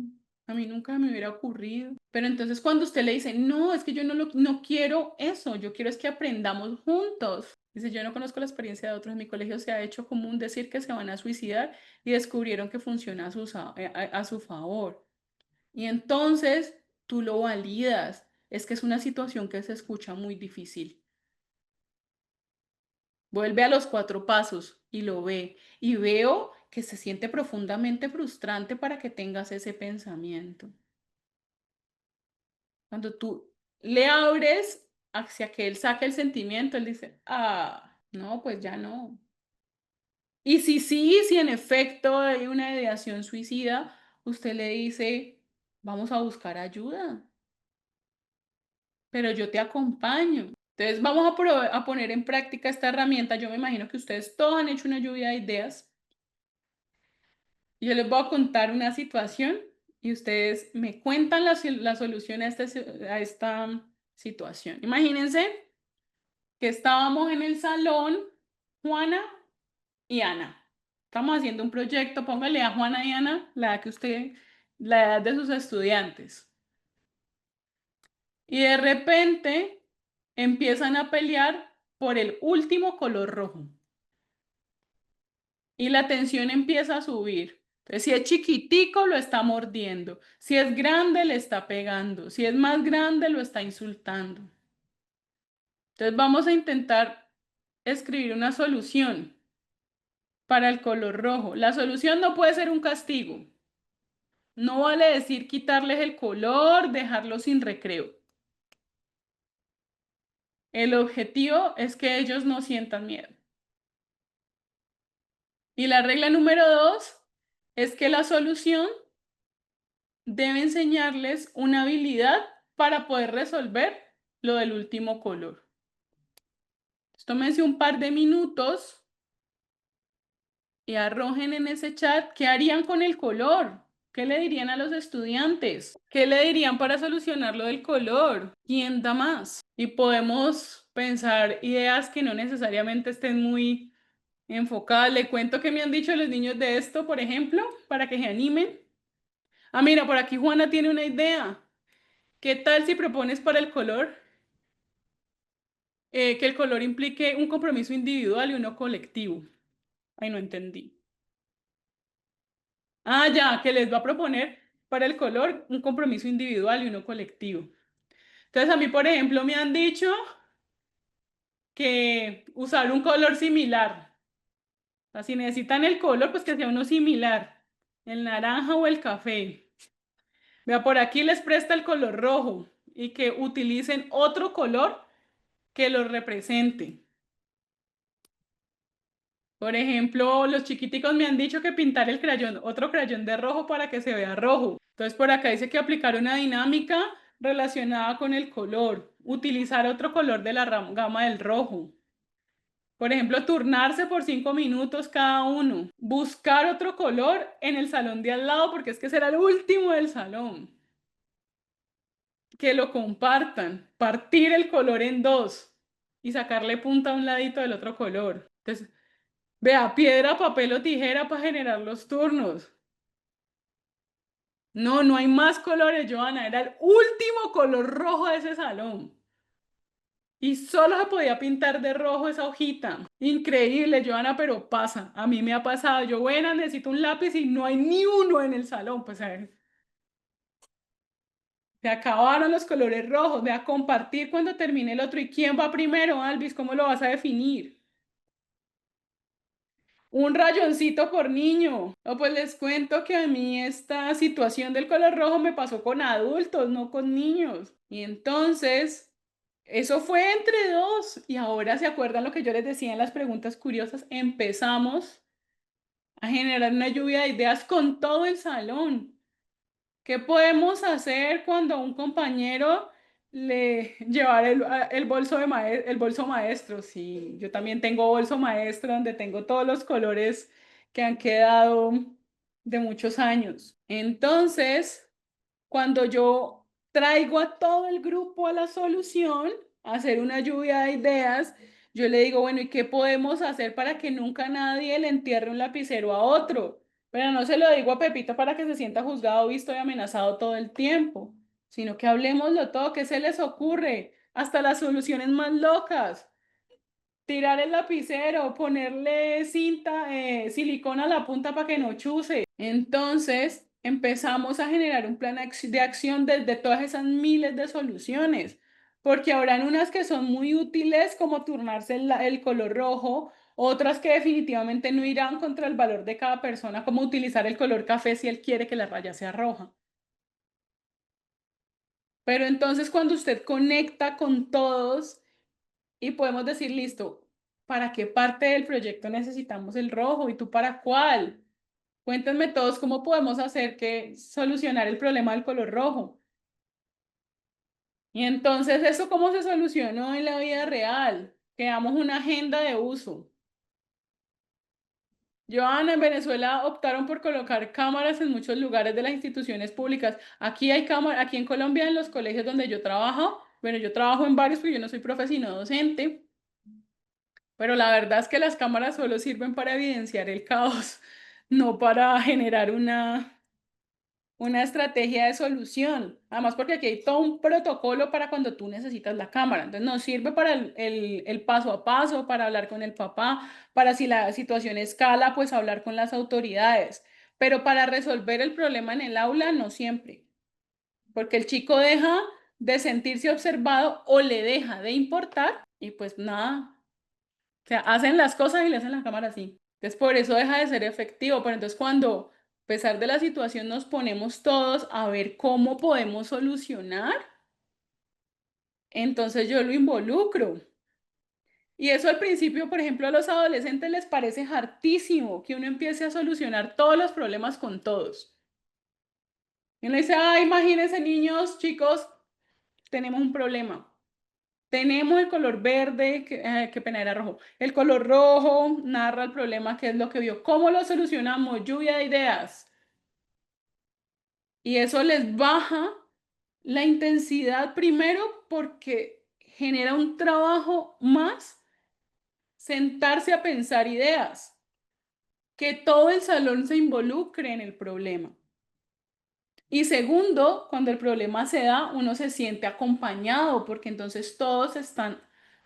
a mí nunca me hubiera ocurrido. Pero entonces cuando usted le dice, no, es que yo no quiero eso, yo quiero es que aprendamos juntos. Dice, yo no conozco la experiencia de otros, en mi colegio se ha hecho común decir que se van a suicidar y descubrieron que funciona a su favor. Y entonces tú lo validas. Es que es una situación que se escucha muy difícil. Vuelve a los 4 pasos y lo ve. Y veo que se siente profundamente frustrante para que tengas ese pensamiento. Cuando tú le abres hacia que él saque el sentimiento, él dice, ah, no, pues ya no. Y si sí, si en efecto hay una ideación suicida, usted le dice, vamos a buscar ayuda, pero yo te acompaño. Entonces vamos a poner en práctica esta herramienta. Yo me imagino que ustedes todos han hecho una lluvia de ideas. Yo les voy a contar una situación y ustedes me cuentan la solución a esta situación. Imagínense que estábamos en el salón, Juana y Ana. Estamos haciendo un proyecto, póngale a Juana y Ana la edad de sus estudiantes. Y de repente empiezan a pelear por el último color rojo. Y la tensión empieza a subir. Entonces, si es chiquitico, lo está mordiendo. Si es grande, le está pegando. Si es más grande, lo está insultando. Entonces, vamos a intentar escribir una solución para el color rojo. La solución no puede ser un castigo. No vale decir quitarles el color, dejarlos sin recreo. El objetivo es que ellos no sientan miedo. Y la regla número 2 es que la solución debe enseñarles una habilidad para poder resolver lo del último color. Tómense un par de minutos y arrojen en ese chat qué harían con el color, qué le dirían a los estudiantes, qué le dirían para solucionar lo del color, quién da más. Y podemos pensar ideas que no necesariamente estén muy enfocadas. Le cuento qué me han dicho los niños de esto, por ejemplo, para que se animen. Ah, mira, por aquí Juana tiene una idea. ¿Qué tal si propones para el color que el color implique un compromiso individual y uno colectivo? Ay, no entendí. Ah, ya, que les va a proponer para el color un compromiso individual y uno colectivo. Entonces, a mí, por ejemplo, me han dicho que usar un color similar. O sea, si necesitan el color, pues que sea uno similar, el naranja o el café. Vea, por aquí les presta el color rojo y que utilicen otro color que lo represente. Por ejemplo, los chiquiticos me han dicho que pintar el crayón, otro crayón de rojo para que se vea rojo. Entonces, por acá dice que aplicar una dinámica relacionada con el color, utilizar otro color de la gama del rojo. Por ejemplo, turnarse por 5 minutos cada uno. Buscar otro color en el salón de al lado, porque es que será el último del salón. Que lo compartan. Partir el color en dos y sacarle punta a un ladito del otro color. Entonces, vea, piedra, papel o tijera para generar los turnos. No, no hay más colores, Joana. Era el último color rojo de ese salón. Y solo se podía pintar de rojo esa hojita. Increíble, Joana, pero pasa. A mí me ha pasado. Yo, buena, necesito un lápiz y no hay ni uno en el salón. Pues a ver, se acabaron los colores rojos. Ve a compartir cuando termine el otro. ¿Y quién va primero, Alvis? ¿Cómo lo vas a definir? Un rayoncito por niño. No, pues les cuento que a mí esta situación del color rojo me pasó con adultos, no con niños. Y entonces, eso fue entre dos. Y ahora se acuerdan lo que yo les decía en las preguntas curiosas. Empezamos a generar una lluvia de ideas con todo el salón. ¿Qué podemos hacer cuando a un compañero le llevar el bolso el bolso maestro? Sí, yo también tengo bolso maestro donde tengo todos los colores que han quedado de muchos años. Entonces, cuando yo traigo a todo el grupo a la solución, a hacer una lluvia de ideas, yo le digo, bueno, ¿y qué podemos hacer para que nunca nadie le entierre un lapicero a otro? Pero no se lo digo a Pepito para que se sienta juzgado, visto y amenazado todo el tiempo, sino que hablemoslo todo, ¿qué se les ocurre? Hasta las soluciones más locas. Tirar el lapicero, ponerle cinta, silicona a la punta para que no chuse. Entonces empezamos a generar un plan de acción desde todas esas miles de soluciones, porque habrán unas que son muy útiles, como turnarse el color rojo, otras que definitivamente no irán contra el valor de cada persona, como utilizar el color café si él quiere que la raya sea roja. Pero entonces cuando usted conecta con todos y podemos decir, listo, ¿para qué parte del proyecto necesitamos el rojo? ¿Y tú para cuál? Cuéntenme todos cómo podemos hacer que solucionar el problema del color rojo. Y entonces, ¿eso cómo se solucionó en la vida real? Creamos una agenda de uso. Joana, en Venezuela optaron por colocar cámaras en muchos lugares de las instituciones públicas. Aquí hay cámaras, aquí en Colombia, en los colegios donde yo trabajo, bueno, yo trabajo en varios porque yo no soy profe sino docente, pero la verdad es que las cámaras solo sirven para evidenciar el caos, no para generar una estrategia de solución. Además, porque aquí hay todo un protocolo para cuando tú necesitas la cámara. Entonces, nos sirve para el paso a paso, para hablar con el papá, para si la situación escala, pues hablar con las autoridades. Pero para resolver el problema en el aula, no siempre. Porque el chico deja de sentirse observado o le deja de importar y pues nada. O sea, hacen las cosas y le hacen la cámara así. Entonces, por eso deja de ser efectivo. Pero entonces, cuando, a pesar de la situación, nos ponemos todos a ver cómo podemos solucionar, entonces yo lo involucro. Y eso al principio, por ejemplo, a los adolescentes les parece hartísimo que uno empiece a solucionar todos los problemas con todos. Y uno dice, ah, imagínense niños, chicos, tenemos un problema. Tenemos el color verde, qué pena era rojo. El color rojo narra el problema, qué es lo que vio. ¿Cómo lo solucionamos? Lluvia de ideas. Y eso les baja la intensidad primero porque genera un trabajo más sentarse a pensar ideas, que todo el salón se involucre en el problema. Y segundo, cuando el problema se da, uno se siente acompañado porque entonces todos están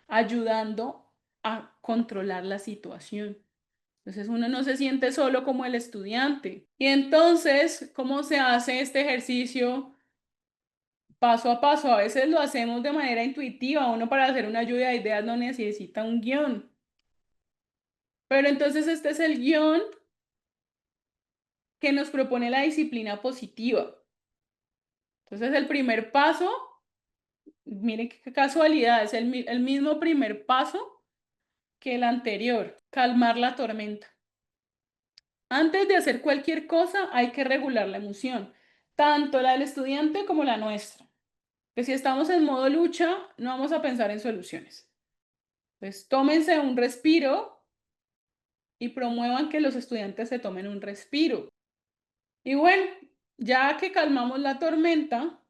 ayudando a controlar la situación. Entonces uno no se siente solo como el estudiante. Y entonces, ¿cómo se hace este ejercicio paso a paso? A veces lo hacemos de manera intuitiva. Uno para hacer una lluvia de ideas no necesita un guión. Pero entonces este es el guión que nos propone la disciplina positiva. Entonces el primer paso, miren qué casualidad, es el mismo primer paso que el anterior, calmar la tormenta. Antes de hacer cualquier cosa hay que regular la emoción, tanto la del estudiante como la nuestra. Que si estamos en modo lucha, no vamos a pensar en soluciones. Entonces, tómense un respiro y promuevan que los estudiantes se tomen un respiro. Y bueno, ya que calmamos la tormenta,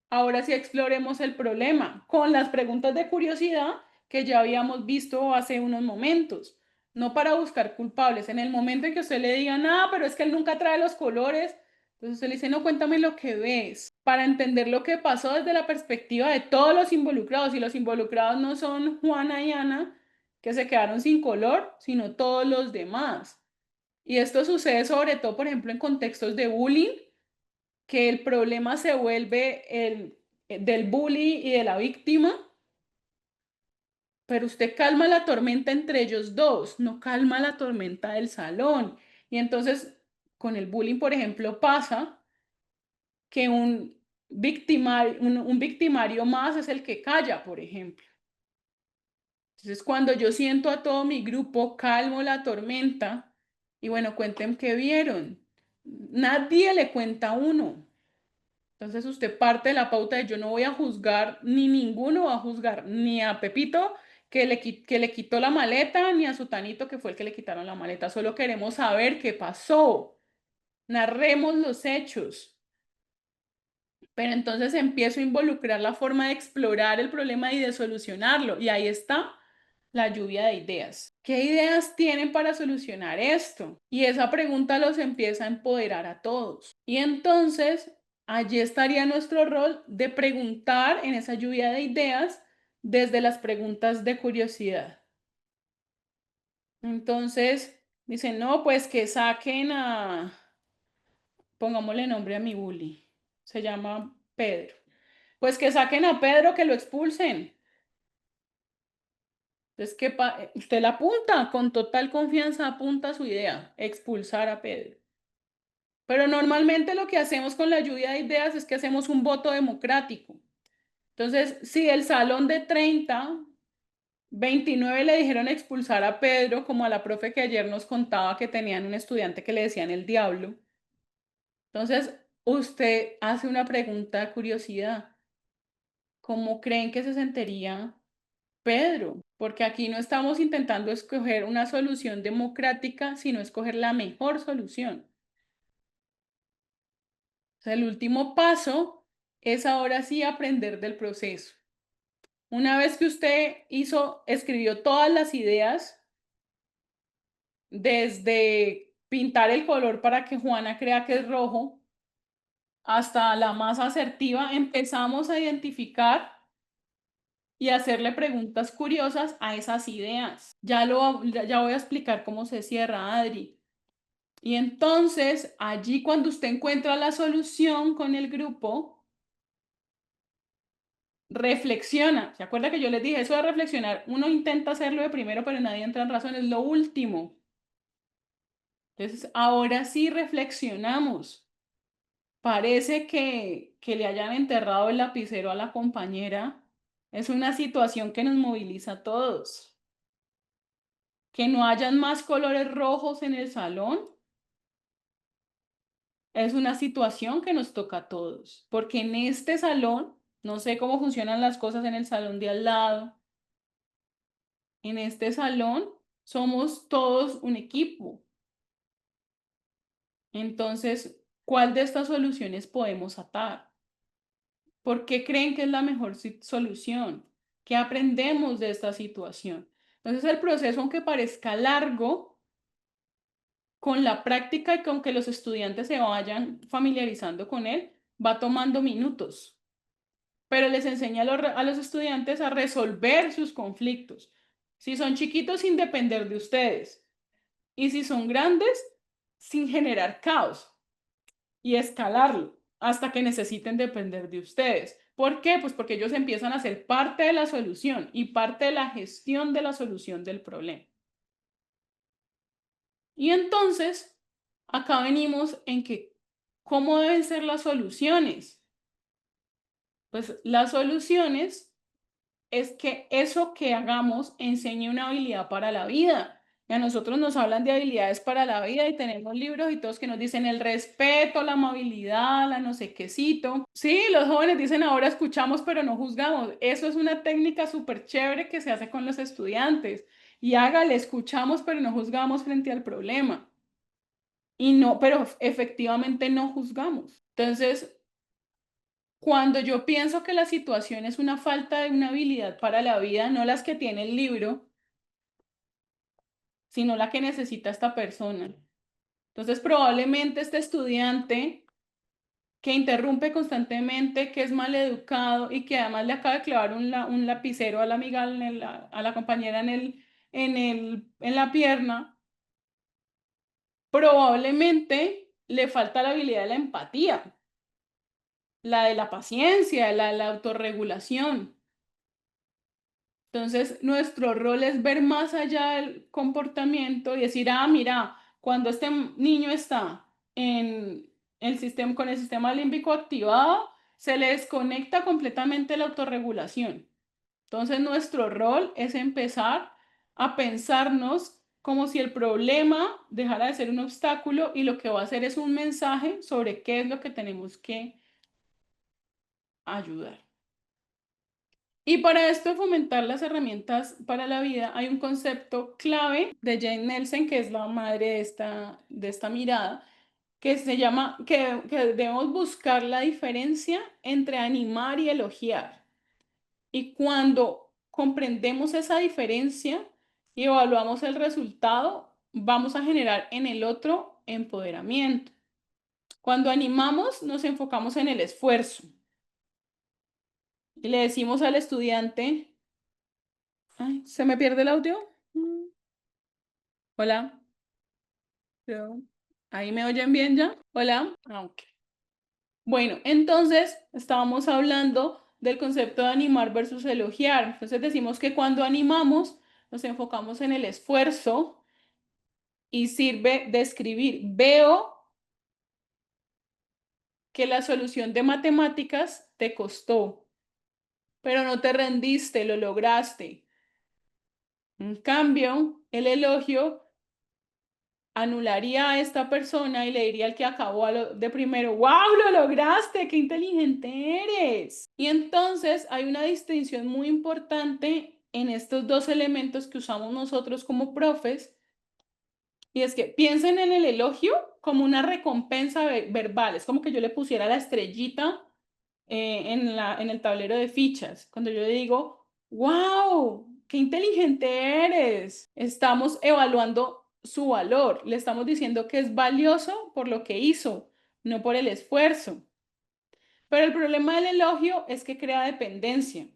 ahora sí exploremos el problema con las preguntas de curiosidad que ya habíamos visto hace unos momentos. No para buscar culpables. En el momento en que usted le diga, nada, pero es que él nunca trae los colores, entonces usted le dice, no, cuéntame lo que ves, para entender lo que pasó desde la perspectiva de todos los involucrados. Y los involucrados no son Juana y Ana, que se quedaron sin color, sino todos los demás. Y esto sucede sobre todo, por ejemplo, en contextos de bullying, que el problema se vuelve del bully y de la víctima, pero usted calma la tormenta entre ellos dos, no calma la tormenta del salón. Y entonces, con el bullying, por ejemplo, pasa que un victimario más es el que calla, por ejemplo. Entonces, cuando yo siento a todo mi grupo, calmo la tormenta y bueno, cuenten qué vieron. Nadie le cuenta a uno. Entonces usted parte de la pauta de yo no voy a juzgar, ni ninguno va a juzgar, ni a Pepito que le quitó la maleta, ni a Sutanito que fue el que le quitaron la maleta. Solo queremos saber qué pasó. Narremos los hechos. Pero entonces empiezo a involucrar la forma de explorar el problema y de solucionarlo. Y ahí está la lluvia de ideas. ¿Qué ideas tienen para solucionar esto? Y esa pregunta los empieza a empoderar a todos. Y entonces allí estaría nuestro rol de preguntar en esa lluvia de ideas desde las preguntas de curiosidad. Entonces, dicen, no, pues que saquen pongámosle nombre a mi bully, se llama Pedro. Pues que saquen a Pedro, que lo expulsen. Entonces, usted la apunta, con total confianza apunta su idea, expulsar a Pedro. Pero normalmente lo que hacemos con la lluvia de ideas es que hacemos un voto democrático. Entonces, si el salón de 30, 29 le dijeron expulsar a Pedro, como a la profe que ayer nos contaba que tenían un estudiante que le decían el diablo. Entonces, usted hace una pregunta de curiosidad. ¿cómo creen que se sentiría Pedro? Porque aquí no estamos intentando escoger una solución democrática, sino escoger la mejor solución. O sea, el último paso es ahora sí aprender del proceso. Una vez que usted escribió todas las ideas, desde pintar el color para que Juana crea que es rojo, hasta la más asertiva, empezamos a identificar y hacerle preguntas curiosas a esas ideas. Ya voy a explicar cómo se cierra, Adri. Y entonces, allí cuando usted encuentra la solución con el grupo, reflexiona. ¿Se acuerda que yo les dije eso de reflexionar? Uno intenta hacerlo de primero, pero nadie entra en razón, es lo último. Entonces, ahora sí reflexionamos. Parece que le hayan enterrado el lapicero a la compañera. Es una situación que nos moviliza a todos. Que no hayan más colores rojos en el salón es una situación que nos toca a todos. Porque en este salón, no sé cómo funcionan las cosas en el salón de al lado, en este salón somos todos un equipo. Entonces, ¿cuál de estas soluciones podemos atar? ¿Por qué creen que es la mejor solución? ¿Qué aprendemos de esta situación? Entonces, el proceso, aunque parezca largo, con la práctica y con que los estudiantes se vayan familiarizando con él, va tomando minutos, pero les enseña a los estudiantes a resolver sus conflictos. Si son chiquitos, sin depender de ustedes. Y si son grandes, sin generar caos y escalarlo hasta que necesiten depender de ustedes. ¿Por qué? Pues porque ellos empiezan a ser parte de la solución y parte de la gestión de la solución del problema. Y entonces, acá venimos en que, ¿cómo deben ser las soluciones? Pues las soluciones es que eso que hagamos enseñe una habilidad para la vida. Y a nosotros nos hablan de habilidades para la vida y tenemos libros y todos que nos dicen el respeto, la amabilidad, la no sé quécito. Sí, los jóvenes dicen ahora escuchamos pero no juzgamos. Eso es una técnica súper chévere que se hace con los estudiantes. Y hágale, escuchamos pero no juzgamos frente al problema. Y no, pero efectivamente no juzgamos. Entonces, cuando yo pienso que la situación es una falta de una habilidad para la vida, no las que tiene el libro, sino la que necesita esta persona. Entonces, probablemente este estudiante que interrumpe constantemente, que es mal educado y que además le acaba de clavar un lapicero a la amiga, a la compañera en la pierna, probablemente le falta la habilidad de la empatía, la de la paciencia, la de la autorregulación. Entonces, nuestro rol es ver más allá del comportamiento y decir, ah, mira, cuando este niño está en el sistema, con el sistema límbico activado, se le desconecta completamente la autorregulación. Entonces, nuestro rol es empezar a pensarnos como si el problema dejara de ser un obstáculo y lo que va a hacer es un mensaje sobre qué es lo que tenemos que ayudar. Y para esto, fomentar las herramientas para la vida, hay un concepto clave de Jane Nelson, que es la madre de esta mirada, que se llama, que debemos buscar la diferencia entre animar y elogiar. Y cuando comprendemos esa diferencia y evaluamos el resultado, vamos a generar en el otro empoderamiento. Cuando animamos, nos enfocamos en el esfuerzo y le decimos al estudiante, ay, ¿se me pierde el audio? Hola. Hello. ¿Ahí me oyen bien ya? Hola. Ok. Bueno, entonces estábamos hablando del concepto de animar versus elogiar. Entonces decimos que cuando animamos nos enfocamos en el esfuerzo y sirve de escribir. Veo que la solución de matemáticas te costó, pero no te rendiste, lo lograste. En cambio, el elogio anularía a esta persona y le diría al que acabó de primero, ¡wow! Lo lograste, qué inteligente eres. Y entonces hay una distinción muy importante en estos dos elementos que usamos nosotros como profes, y es que piensen en el elogio como una recompensa verbal, es como que yo le pusiera la estrellita en el tablero de fichas. Cuando yo le digo, wow, qué inteligente eres, estamos evaluando su valor, le estamos diciendo que es valioso por lo que hizo, no por el esfuerzo. Pero el problema del elogio es que crea dependencia.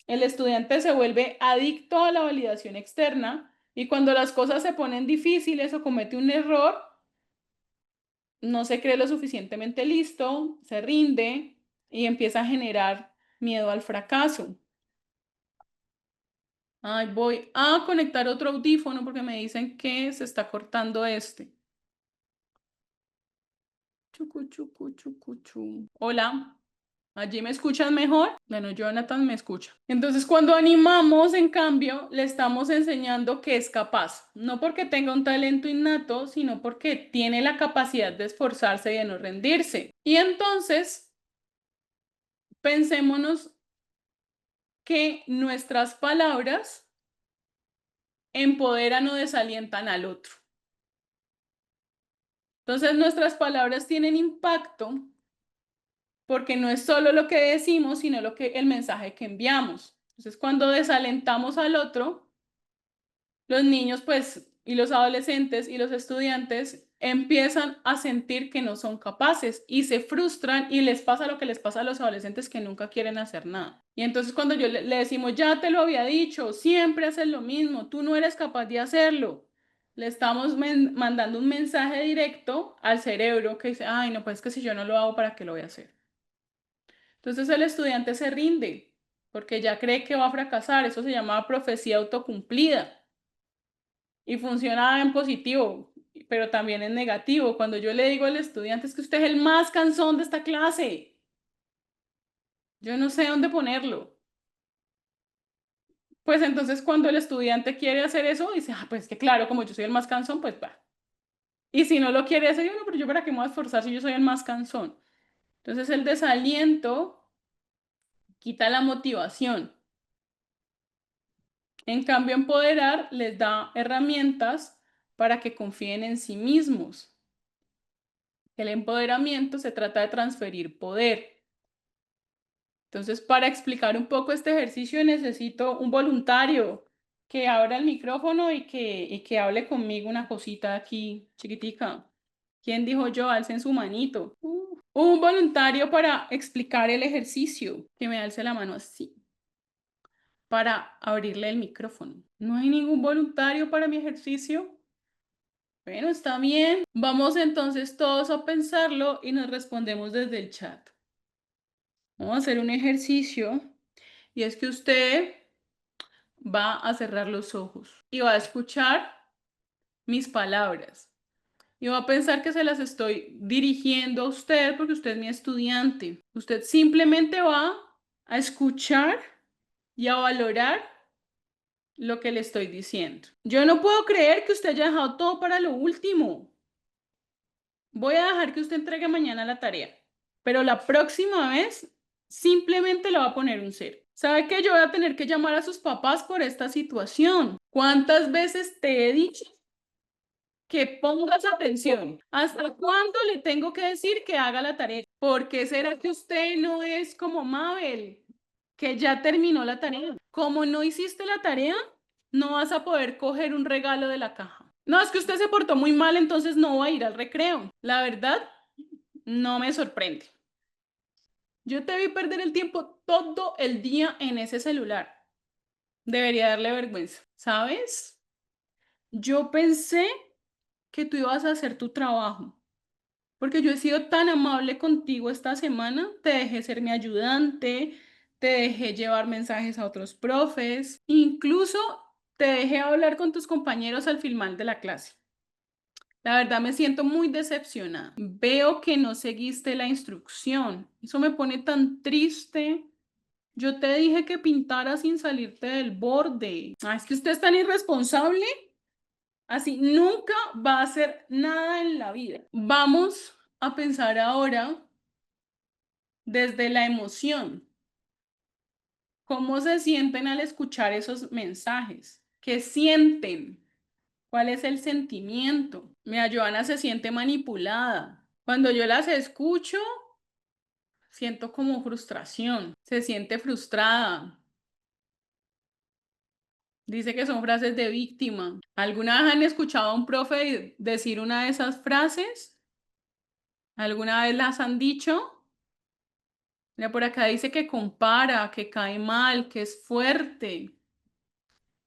El estudiante se vuelve adicto a la validación externa y cuando las cosas se ponen difíciles o comete un error, no se cree lo suficientemente listo, se rinde y empieza a generar miedo al fracaso. Ay, voy a conectar otro audífono porque me dicen que se está cortando este. Chucu, chucu, chucu, chu. Hola, ¿allí me escuchan mejor? Bueno, Jonathan me escucha. Entonces, cuando animamos, en cambio, le estamos enseñando que es capaz, no porque tenga un talento innato, sino porque tiene la capacidad de esforzarse y de no rendirse. Y entonces, pensémonos que nuestras palabras empoderan o desalientan al otro. Entonces nuestras palabras tienen impacto porque no es solo lo que decimos, sino el mensaje que enviamos. Entonces cuando desalentamos al otro, los niños pues y los adolescentes y los estudiantes empiezan a sentir que no son capaces y se frustran y les pasa lo que les pasa a los adolescentes que nunca quieren hacer nada. Y entonces cuando le decimos, ya te lo había dicho, siempre haces lo mismo, tú no eres capaz de hacerlo, le estamos mandando un mensaje directo al cerebro que dice, ay, no, pues es que si yo no lo hago, ¿para qué lo voy a hacer? Entonces el estudiante se rinde porque ya cree que va a fracasar, eso se llama profecía autocumplida. Y funciona en positivo, pero también en negativo. Cuando yo le digo al estudiante es que usted es el más cansón de esta clase, yo no sé dónde ponerlo. Pues entonces cuando el estudiante quiere hacer eso, dice, ah, pues que claro, como yo soy el más cansón, pues va. Y si no lo quiere hacer, bueno, pero yo para qué me voy a esforzar si yo soy el más cansón. Entonces el desaliento quita la motivación. En cambio, empoderar les da herramientas para que confíen en sí mismos. El empoderamiento se trata de transferir poder. Entonces, para explicar un poco este ejercicio, necesito un voluntario que abra el micrófono y que hable conmigo una cosita aquí chiquitica. ¿Quién dijo yo? Alcen su manito. Un voluntario para explicar el ejercicio. Que me alce la mano así. Para abrirle el micrófono. ¿No hay ningún voluntario para mi ejercicio? Bueno, está bien. Vamos entonces todos a pensarlo y nos respondemos desde el chat. Vamos a hacer un ejercicio y es que usted va a cerrar los ojos y va a escuchar mis palabras y va a pensar que se las estoy dirigiendo a usted porque usted es mi estudiante. Usted simplemente va a escuchar y a valorar lo que le estoy diciendo. Yo no puedo creer que usted haya dejado todo para lo último. Voy a dejar que usted entregue mañana la tarea, pero la próxima vez simplemente le va a poner un cero. ¿Sabe que yo voy a tener que llamar a sus papás por esta situación? ¿Cuántas veces te he dicho que pongas atención? ¿Hasta cuándo le tengo que decir que haga la tarea? ¿Por qué será que usted no es como Mabel, que ya terminó la tarea? Como no hiciste la tarea, no vas a poder coger un regalo de la caja. No, es que usted se portó muy mal, entonces no va a ir al recreo. La verdad, no me sorprende. Yo te vi perder el tiempo todo el día en ese celular. Debería darle vergüenza, ¿sabes? Yo pensé que tú ibas a hacer tu trabajo, porque yo he sido tan amable contigo esta semana, te dejé ser mi ayudante, te dejé llevar mensajes a otros profes, incluso te dejé hablar con tus compañeros al final de la clase. La verdad me siento muy decepcionada. Veo que no seguiste la instrucción. Eso me pone tan triste. Yo te dije que pintaras sin salirte del borde. Ah, es que usted es tan irresponsable. Así nunca va a ser nada en la vida. Vamos a pensar ahora desde la emoción. ¿Cómo se sienten al escuchar esos mensajes? ¿Qué sienten? ¿Cuál es el sentimiento? Mira, Joana se siente manipulada. Cuando yo las escucho, siento como frustración. Se siente frustrada. Dice que son frases de víctima. ¿Alguna vez han escuchado a un profe decir una de esas frases? ¿Alguna vez las han dicho? Mira, por acá dice que compara, que cae mal, que es fuerte.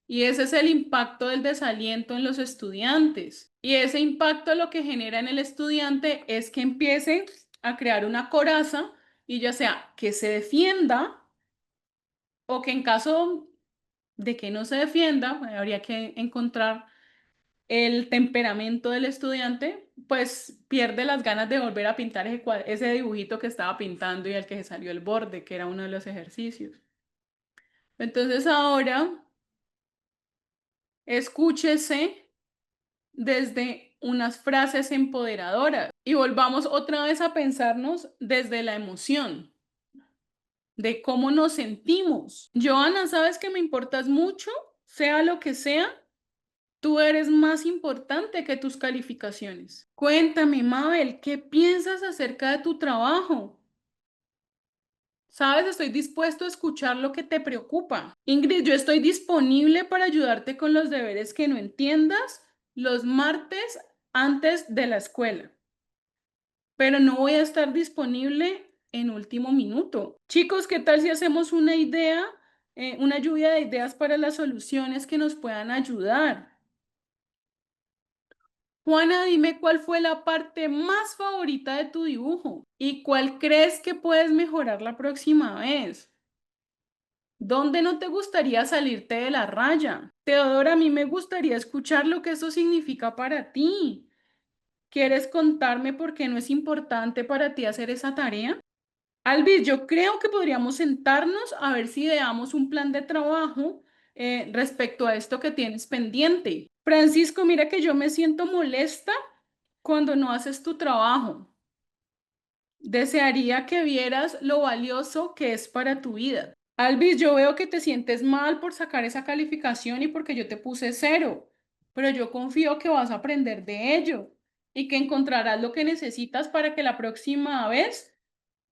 Y ese es el impacto del desaliento en los estudiantes. Y ese impacto lo que genera en el estudiante es que empiece a crear una coraza y ya sea que se defienda o que en caso de que no se defienda, habría que encontrar el temperamento del estudiante, pues pierde las ganas de volver a pintar ese dibujito que estaba pintando y al que se salió el borde, que era uno de los ejercicios. Entonces ahora escúchese desde unas frases empoderadoras y volvamos otra vez a pensarnos desde la emoción, de cómo nos sentimos. Joana, ¿sabes que me importas mucho? Sea lo que sea, tú eres más importante que tus calificaciones. Cuéntame, Mabel, ¿qué piensas acerca de tu trabajo? Sabes, estoy dispuesto a escuchar lo que te preocupa. Ingrid, yo estoy disponible para ayudarte con los deberes que no entiendas los martes antes de la escuela, pero no voy a estar disponible en último minuto. Chicos, ¿qué tal si hacemos una idea, una lluvia de ideas para las soluciones que nos puedan ayudar? Juana, dime cuál fue la parte más favorita de tu dibujo y cuál crees que puedes mejorar la próxima vez. ¿Dónde no te gustaría salirte de la raya? Teodora, a mí me gustaría escuchar lo que eso significa para ti. ¿Quieres contarme por qué no es importante para ti hacer esa tarea? Alvis, yo creo que podríamos sentarnos a ver si ideamos un plan de trabajo respecto a esto que tienes pendiente. Francisco, mira que yo me siento molesta cuando no haces tu trabajo. Desearía que vieras lo valioso que es para tu vida. Alvis, yo veo que te sientes mal por sacar esa calificación y porque yo te puse 0, pero yo confío que vas a aprender de ello y que encontrarás lo que necesitas para que la próxima vez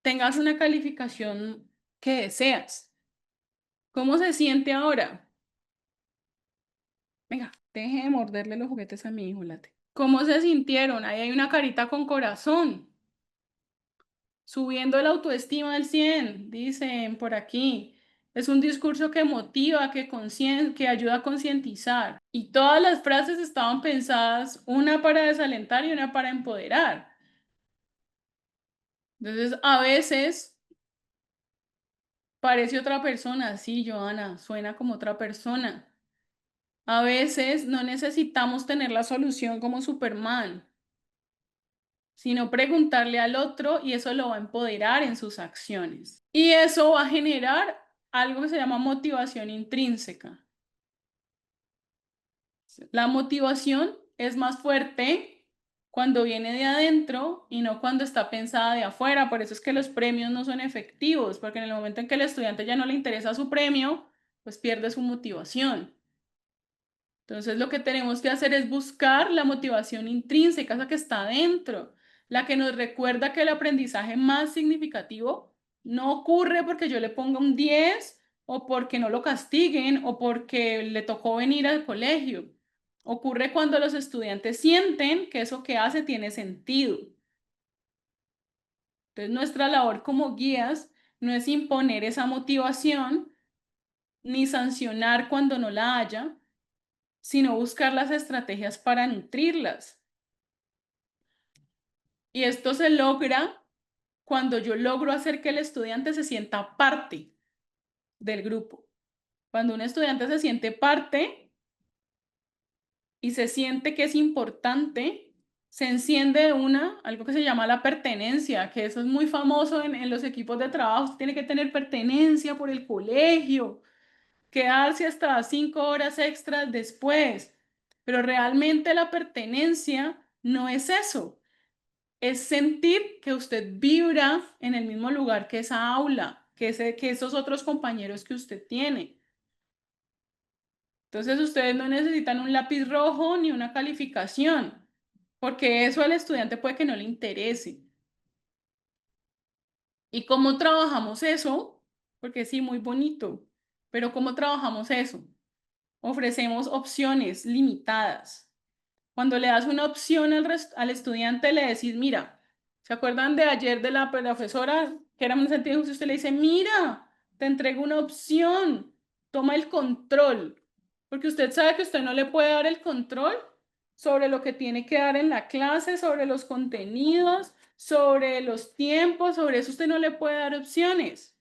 tengas una calificación que deseas. ¿Cómo se siente ahora? Venga, deje de morderle los juguetes a mi hijo, late. ¿Cómo se sintieron? Ahí hay una carita con corazón. Subiendo la autoestima al 100, dicen por aquí. Es un discurso que motiva, que ayuda a concientizar. Y todas las frases estaban pensadas, una para desalentar y una para empoderar. Entonces, a veces parece otra persona. Sí, Joana, suena como otra persona. A veces no necesitamos tener la solución como Superman, sino preguntarle al otro y eso lo va a empoderar en sus acciones. Y eso va a generar algo que se llama motivación intrínseca. La motivación es más fuerte cuando viene de adentro y no cuando está pensada de afuera. Por eso es que los premios no son efectivos, porque en el momento en que el estudiante ya no le interesa su premio, pues pierde su motivación. Entonces lo que tenemos que hacer es buscar la motivación intrínseca, esa que está adentro, la que nos recuerda que el aprendizaje más significativo no ocurre porque yo le ponga un 10 o porque no lo castiguen o porque le tocó venir al colegio. Ocurre cuando los estudiantes sienten que eso que hace tiene sentido. Entonces nuestra labor como guías no es imponer esa motivación ni sancionar cuando no la haya, sino buscar las estrategias para nutrirlas. Y esto se logra cuando yo logro hacer que el estudiante se sienta parte del grupo. Cuando un estudiante se siente parte y se siente que es importante, se enciende algo que se llama la pertenencia, que eso es muy famoso en los equipos de trabajo. Tiene que tener pertenencia por el colegio, quedarse hasta 5 horas extras después. pero realmente la pertenencia no es eso. Es sentir que usted vibra en el mismo lugar que esa aula, que esos otros compañeros que usted tiene. Entonces ustedes no necesitan un lápiz rojo ni una calificación, porque eso al estudiante puede que no le interese. ¿Y cómo trabajamos eso? Porque sí, muy bonito, pero ¿cómo trabajamos eso? Ofrecemos opciones limitadas. Cuando le das una opción al estudiante, le decís, mira, ¿se acuerdan de ayer de la profesora que era un sentido justo? Usted le dice, mira, te entrego una opción, toma el control, porque usted sabe que usted no le puede dar el control sobre lo que tiene que dar en la clase, sobre los contenidos, sobre los tiempos, sobre eso usted no le puede dar opciones.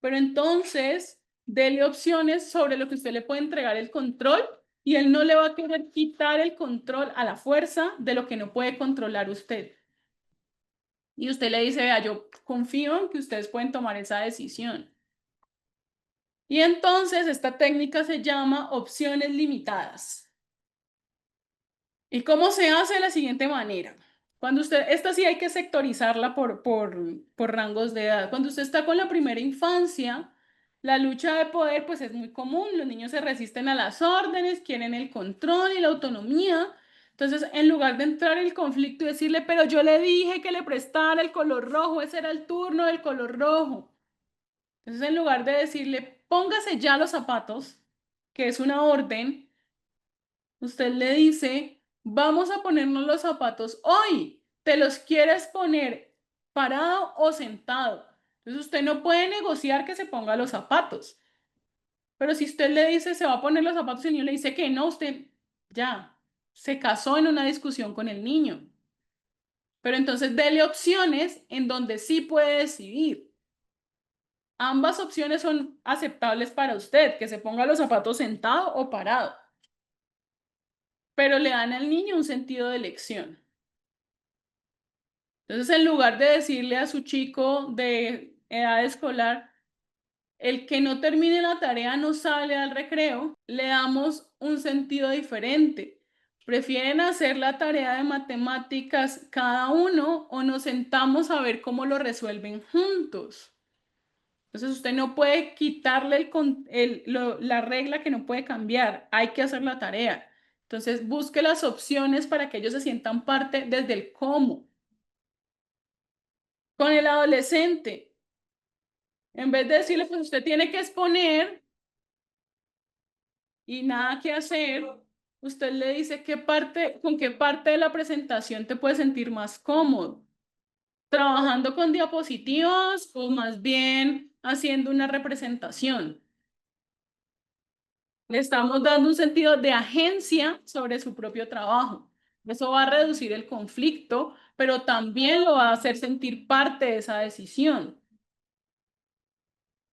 Pero entonces, dele opciones sobre lo que usted le puede entregar el control y él no le va a querer quitar el control a la fuerza de lo que no puede controlar usted. Y usted le dice, vea, yo confío en que ustedes pueden tomar esa decisión. Y entonces esta técnica se llama opciones limitadas. ¿Y cómo se hace? De la siguiente manera. Cuando usted, esta sí hay que sectorizarla por rangos de edad. Cuando usted está con la primera infancia, la lucha de poder pues es muy común. Los niños se resisten a las órdenes, quieren el control y la autonomía. Entonces, en lugar de entrar en el conflicto y decirle, pero yo le dije que le prestara el color rojo, ese era el turno del color rojo. Entonces, en lugar de decirle, póngase ya los zapatos, que es una orden, usted le dice, vamos a ponernos los zapatos hoy. ¿Te los quieres poner parado o sentado? Entonces usted no puede negociar que se ponga los zapatos. Pero si usted le dice, se va a poner los zapatos y el niño le dice que no, usted ya se casó en una discusión con el niño. Pero entonces dele opciones en donde sí puede decidir. Ambas opciones son aceptables para usted, que se ponga los zapatos sentado o parado, pero le dan al niño un sentido de elección. Entonces, en lugar de decirle a su chico de edad escolar, el que no termine la tarea no sale al recreo, le damos un sentido diferente. ¿Prefieren hacer la tarea de matemáticas cada uno o nos sentamos a ver cómo lo resuelven juntos? Entonces, usted no puede quitarle la regla que no puede cambiar. Hay que hacer la tarea. Entonces, busque las opciones para que ellos se sientan parte desde el cómo. Con el adolescente, en vez de decirle, pues usted tiene que exponer y nada que hacer, usted le dice con qué parte de la presentación te puedes sentir más cómodo. ¿Trabajando con diapositivas o más bien haciendo una representación? Le estamos dando un sentido de agencia sobre su propio trabajo. Eso va a reducir el conflicto, pero también lo va a hacer sentir parte de esa decisión.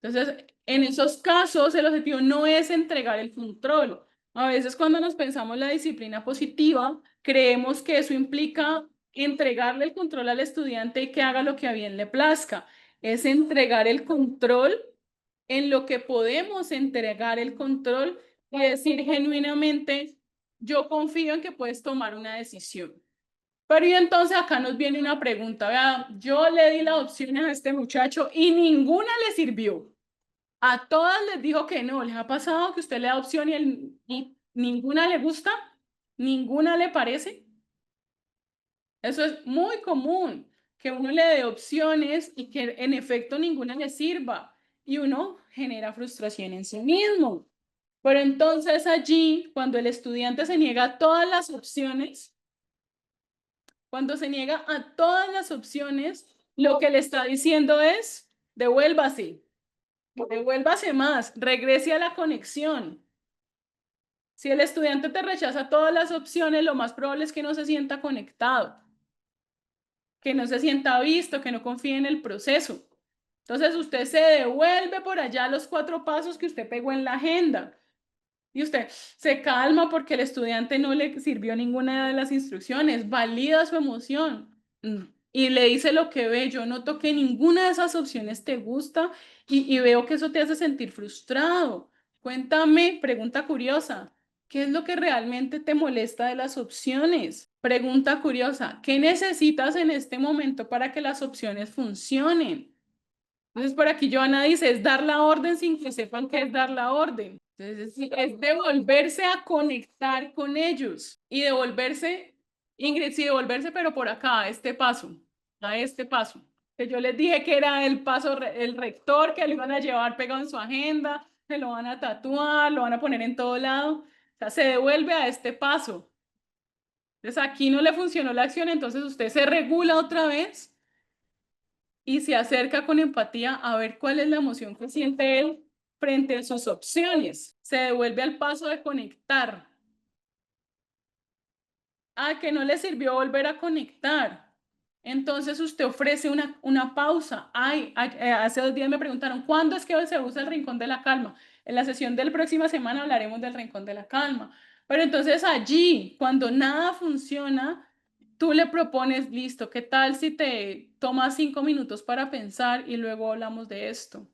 Entonces, en esos casos, el objetivo no es entregar el control. A veces cuando nos pensamos la disciplina positiva, creemos que eso implica entregarle el control al estudiante y que haga lo que a bien le plazca. Es entregar el control en lo que podemos entregar el control y decir genuinamente, yo confío en que puedes tomar una decisión. Pero y entonces acá nos viene una pregunta, vea, yo le di las opciones a este muchacho y ninguna le sirvió. A todas les dijo que no. ¿Les ha pasado que usted le da opción y ninguna le gusta? ¿Ninguna le parece? Eso es muy común, que uno le dé opciones y que en efecto ninguna le sirva. Y uno genera frustración en sí mismo. Pero entonces allí, cuando el estudiante se niega a todas las opciones, cuando se niega a todas las opciones, lo que le está diciendo es, devuélvase, devuélvase más, regrese a la conexión. Si el estudiante te rechaza todas las opciones, lo más probable es que no se sienta conectado, que no se sienta visto, que no confíe en el proceso. Entonces usted se devuelve por allá los 4 pasos que usted pegó en la agenda y usted se calma porque el estudiante no le sirvió ninguna de las instrucciones, valida su emoción y le dice lo que ve. Yo noto que ninguna de esas opciones te gusta y veo que eso te hace sentir frustrado. Cuéntame, pregunta curiosa. ¿Qué es lo que realmente te molesta de las opciones? Pregunta curiosa, ¿qué necesitas en este momento para que las opciones funcionen? Entonces, por aquí Joana dice, es dar la orden sin que sepan qué es dar la orden. Entonces, es devolverse a conectar con ellos y devolverse, Ingrid, sí, devolverse, pero por acá, a este paso, a este paso. Que yo les dije que era el paso, el rector, que lo iban a llevar pegado en su agenda, que lo van a tatuar, lo van a poner en todo lado. O sea, se devuelve a este paso. Entonces, aquí no le funcionó la acción, entonces usted se regula otra vez y se acerca con empatía a ver cuál es la emoción que siente él frente a sus opciones. Se devuelve al paso de conectar. Ah, que no le sirvió volver a conectar. Entonces usted ofrece una pausa. Hace 2 días me preguntaron, ¿cuándo es que se usa el rincón de la calma? En la sesión de la próxima semana hablaremos del rincón de la calma. Pero entonces allí, cuando nada funciona, tú le propones, listo, ¿qué tal si te tomas 5 minutos para pensar y luego hablamos de esto?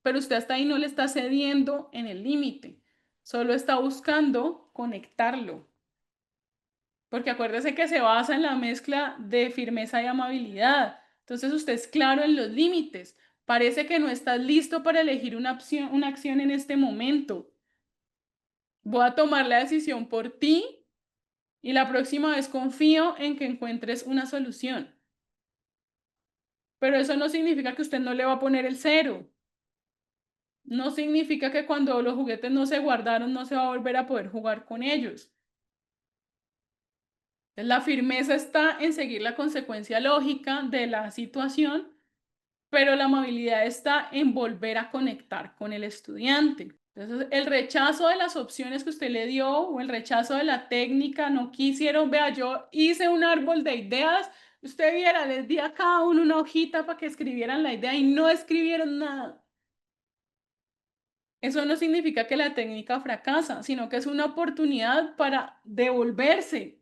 Pero usted hasta ahí no le está cediendo en el límite, solo está buscando conectarlo. Porque acuérdese que se basa en la mezcla de firmeza y amabilidad. Entonces usted es claro en los límites. Parece que no estás listo para elegir una acción en este momento. Voy a tomar la decisión por ti y la próxima vez confío en que encuentres una solución. Pero eso no significa que usted no le va a poner el cero. No significa que cuando los juguetes no se guardaron no se va a volver a poder jugar con ellos. La firmeza está en seguir la consecuencia lógica de la situación, pero la amabilidad está en volver a conectar con el estudiante. Entonces, el rechazo de las opciones que usted le dio o el rechazo de la técnica, no quisieron, vea, yo hice un árbol de ideas, usted viera, les di a cada uno una hojita para que escribieran la idea y no escribieron nada. Eso no significa que la técnica fracasa, sino que es una oportunidad para devolverse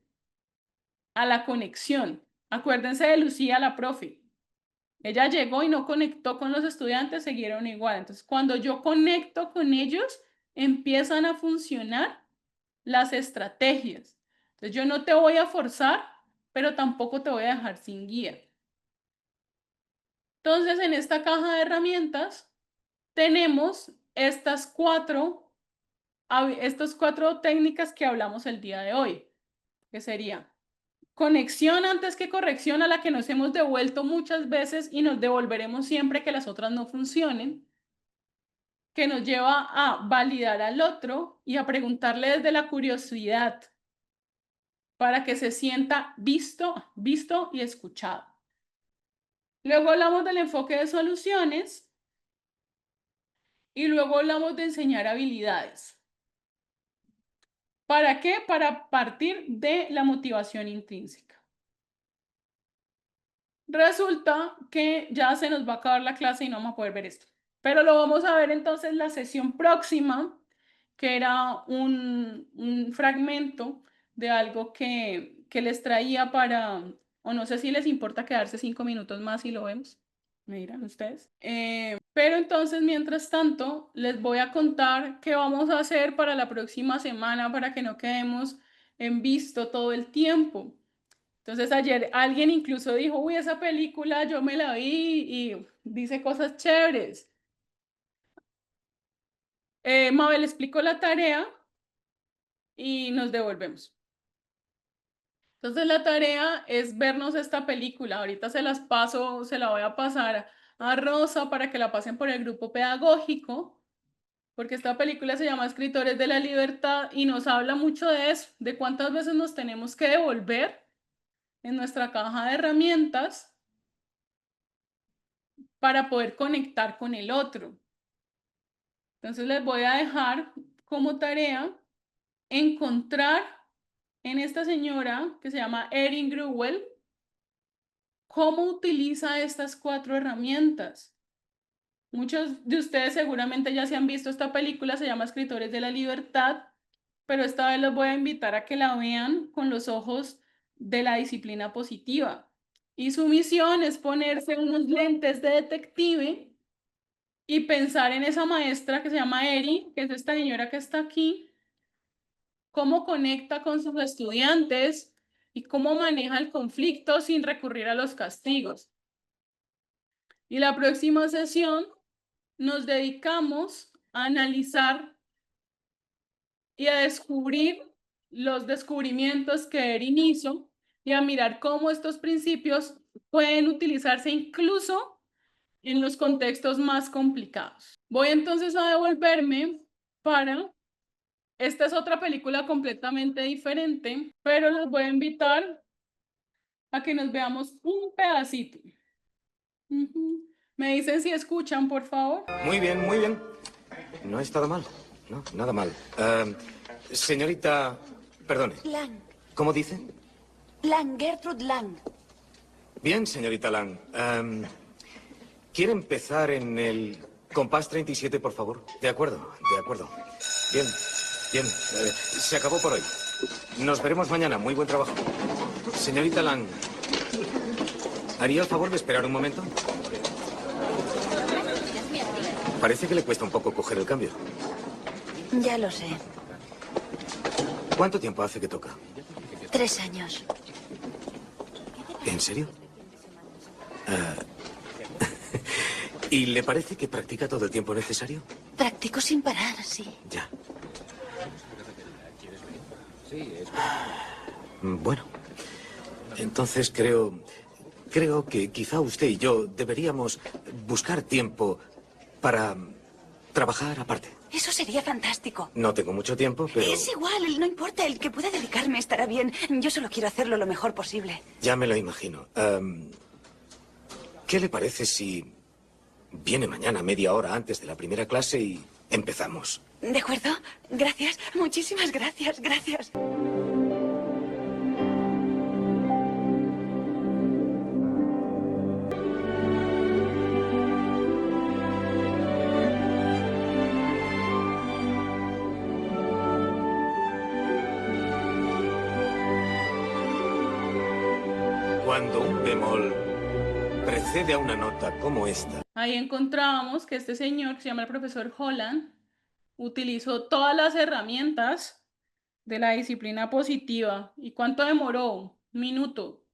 a la conexión. Acuérdense de Lucía, la profe. Ella llegó y no conectó con los estudiantes, siguieron igual. Entonces, cuando yo conecto con ellos, empiezan a funcionar las estrategias. Entonces, yo no te voy a forzar, pero tampoco te voy a dejar sin guía. Entonces, en esta caja de herramientas tenemos estas cuatro técnicas que hablamos el día de hoy, que sería conexión antes que corrección, a la que nos hemos devuelto muchas veces y nos devolveremos siempre que las otras no funcionen, que nos lleva a validar al otro y a preguntarle desde la curiosidad para que se sienta visto y escuchado. Luego hablamos del enfoque de soluciones y luego hablamos de enseñar habilidades. ¿Para qué? Para partir de la motivación intrínseca. Resulta que ya se nos va a acabar la clase y no vamos a poder ver esto. Pero lo vamos a ver entonces la sesión próxima, que era un fragmento de algo que les traía para, o no sé si les importa quedarse 5 minutos más y lo vemos. Me dirán ustedes. Pero entonces, mientras tanto, les voy a contar qué vamos a hacer para la próxima semana para que no quedemos en visto todo el tiempo. Entonces ayer alguien incluso dijo, uy, esa película yo me la vi y dice cosas chéveres. Mabel explicó la tarea y nos devolvemos. Entonces la tarea es vernos esta película. Ahorita se las paso, se la voy a pasar a Rosa para que la pasen por el grupo pedagógico, porque esta película se llama Escritores de la Libertad y nos habla mucho de eso, de cuántas veces nos tenemos que devolver en nuestra caja de herramientas para poder conectar con el otro. Entonces les voy a dejar como tarea encontrar en esta señora que se llama Erin Gruwell cómo utiliza estas 4 herramientas. Muchos de ustedes seguramente ya se han visto esta película, se llama Escritores de la Libertad, pero esta vez los voy a invitar a que la vean con los ojos de la disciplina positiva. Y su misión es ponerse unos lentes de detective y pensar en esa maestra que se llama Eri, que es esta señora que está aquí, cómo conecta con sus estudiantes y cómo maneja el conflicto sin recurrir a los castigos. Y la próxima sesión nos dedicamos a analizar y a descubrir los descubrimientos que Erin hizo y a mirar cómo estos principios pueden utilizarse incluso en los contextos más complicados. Voy entonces a devolverme para... Esta es otra película completamente diferente, pero los voy a invitar a que nos veamos un pedacito. Me dicen si escuchan, por favor. Muy bien, muy bien. No ha estado mal. No, nada mal. Señorita, perdone. Lang. ¿Cómo dice? Lang, Gertrude Lang. Bien, señorita Lang. ¿Quiere empezar en el compás 37, por favor? De acuerdo, de acuerdo. Bien, bien. Se acabó por hoy. Nos veremos mañana. Muy buen trabajo. Señorita Lang, ¿haría el favor de esperar un momento? Parece que le cuesta un poco coger el cambio. Ya lo sé. ¿Cuánto tiempo hace que toca? 3 años. ¿En serio? ¿Y le parece que practica todo el tiempo necesario? Practico sin parar, sí. Ya. Bueno, entonces creo que quizá usted y yo deberíamos buscar tiempo para trabajar aparte. Eso sería fantástico. No tengo mucho tiempo, pero... Es igual, no importa. El que pueda dedicarme estará bien. Yo solo quiero hacerlo lo mejor posible. Ya me lo imagino. ¿Qué le parece si viene mañana media hora antes de la primera clase y empezamos? ¿De acuerdo? Gracias. Muchísimas gracias. Gracias. Cuando un bemol precede a una nota como esta... Ahí encontrábamos que este señor, que se llama el profesor Holland, utilizó todas las herramientas de la disciplina positiva. ¿Y cuánto demoró? 1 minuto.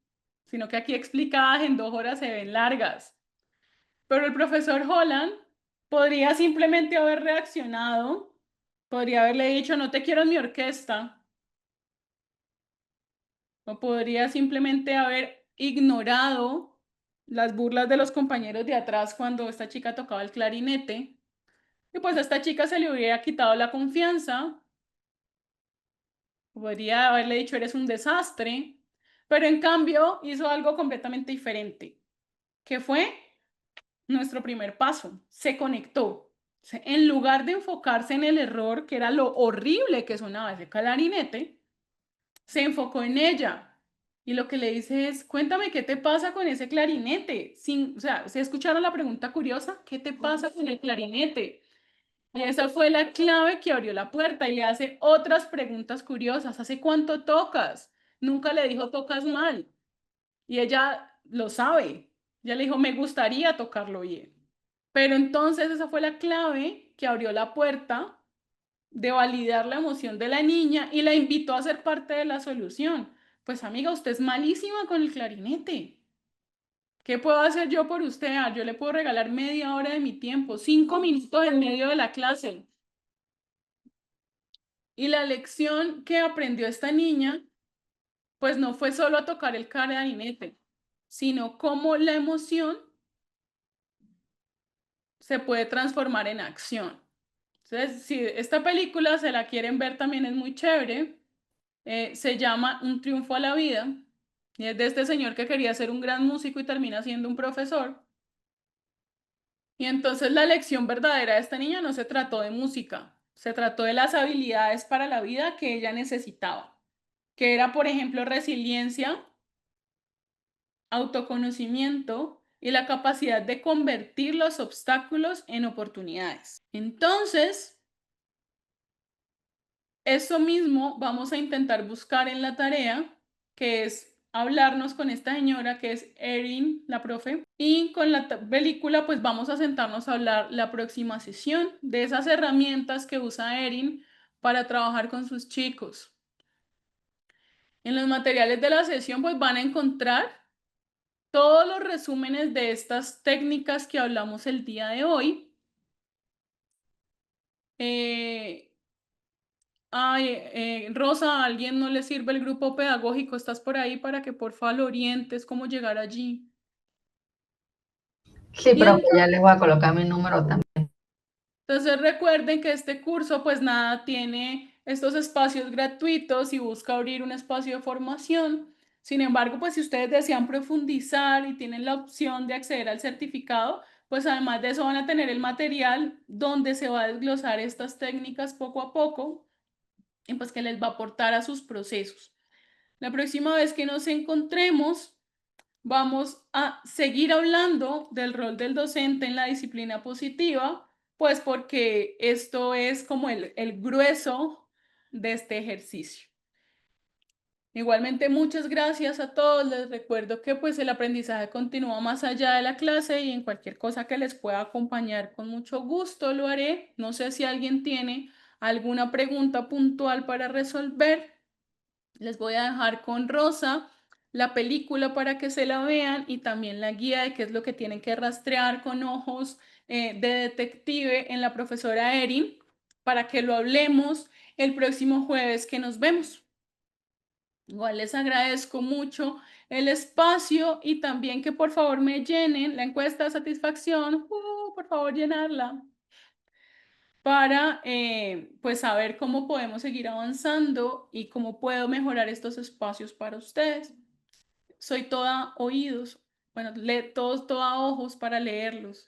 Sino que aquí explicadas en 2 horas se ven largas. Pero el profesor Holland podría simplemente haber reaccionado, podría haberle dicho, no te quiero en mi orquesta. O podría simplemente haber ignorado las burlas de los compañeros de atrás cuando esta chica tocaba el clarinete. Y pues a esta chica se le hubiera quitado la confianza. Podría haberle dicho, eres un desastre. Pero en cambio hizo algo completamente diferente, que fue nuestro primer paso. Se conectó. En lugar de enfocarse en el error, que era lo horrible que sonaba ese clarinete, se enfocó en ella. Y lo que le dice es, cuéntame qué te pasa con ese clarinete. O sea, ¿se escucharon la pregunta curiosa? ¿Qué te pasa con el clarinete? Y esa fue la clave que abrió la puerta y le hace otras preguntas curiosas. ¿Hace cuánto tocas? Nunca le dijo tocas mal. Y ella lo sabe. Ella le dijo, me gustaría tocarlo bien. Pero entonces esa fue la clave que abrió la puerta de validar la emoción de la niña y la invitó a ser parte de la solución. Pues amiga, usted es malísima con el clarinete. ¿Qué puedo hacer yo por usted? Yo le puedo regalar media hora de mi tiempo, 5 minutos en medio de la clase. Y la lección que aprendió esta niña, pues no fue solo a tocar el clarinete, sino cómo la emoción se puede transformar en acción. Entonces, si esta película se la quieren ver también es muy chévere. Se llama Un triunfo a la vida y es de este señor que quería ser un gran músico y termina siendo un profesor. Y entonces la lección verdadera de esta niña no se trató de música, se trató de las habilidades para la vida que ella necesitaba, que era, por ejemplo, resiliencia, autoconocimiento y la capacidad de convertir los obstáculos en oportunidades. Entonces, eso mismo vamos a intentar buscar en la tarea, que es hablarnos con esta señora que es Erin, la profe, y con la película pues vamos a sentarnos a hablar la próxima sesión de esas herramientas que usa Erin para trabajar con sus chicos. En los materiales de la sesión pues van a encontrar todos los resúmenes de estas técnicas que hablamos el día de hoy. Rosa, ¿a alguien no le sirve el grupo pedagógico? ¿Estás por ahí para que por favor lo orientes cómo llegar allí? Sí, Y profe, ya les voy a colocar mi número también. entonces recuerden que este curso pues nada tiene estos espacios gratuitos y busca abrir un espacio de formación. Sin embargo, pues si ustedes desean profundizar y tienen la opción de acceder al certificado, pues además de eso van a tener el material donde se va a desglosar estas técnicas poco a poco y pues que les va a aportar a sus procesos. La próxima vez que nos encontremos, vamos a seguir hablando del rol del docente en la disciplina positiva, pues porque esto es como el grueso de este ejercicio. Igualmente, muchas gracias a todos. Les recuerdo que pues el aprendizaje continúa más allá de la clase y en cualquier cosa que les pueda acompañar con mucho gusto lo haré. No sé si alguien tiene alguna pregunta puntual para resolver. Les voy a dejar con Rosa la película para que se la vean y también la guía de qué es lo que tienen que rastrear con ojos de detective en la profesora Erin para que lo hablemos el próximo jueves que nos vemos. Igual les agradezco mucho el espacio y también que por favor me llenen la encuesta de satisfacción. Por favor, llenarla para pues saber cómo podemos seguir avanzando y cómo puedo mejorar estos espacios para ustedes. Soy toda oídos, bueno, todos, toda ojos para leerlos.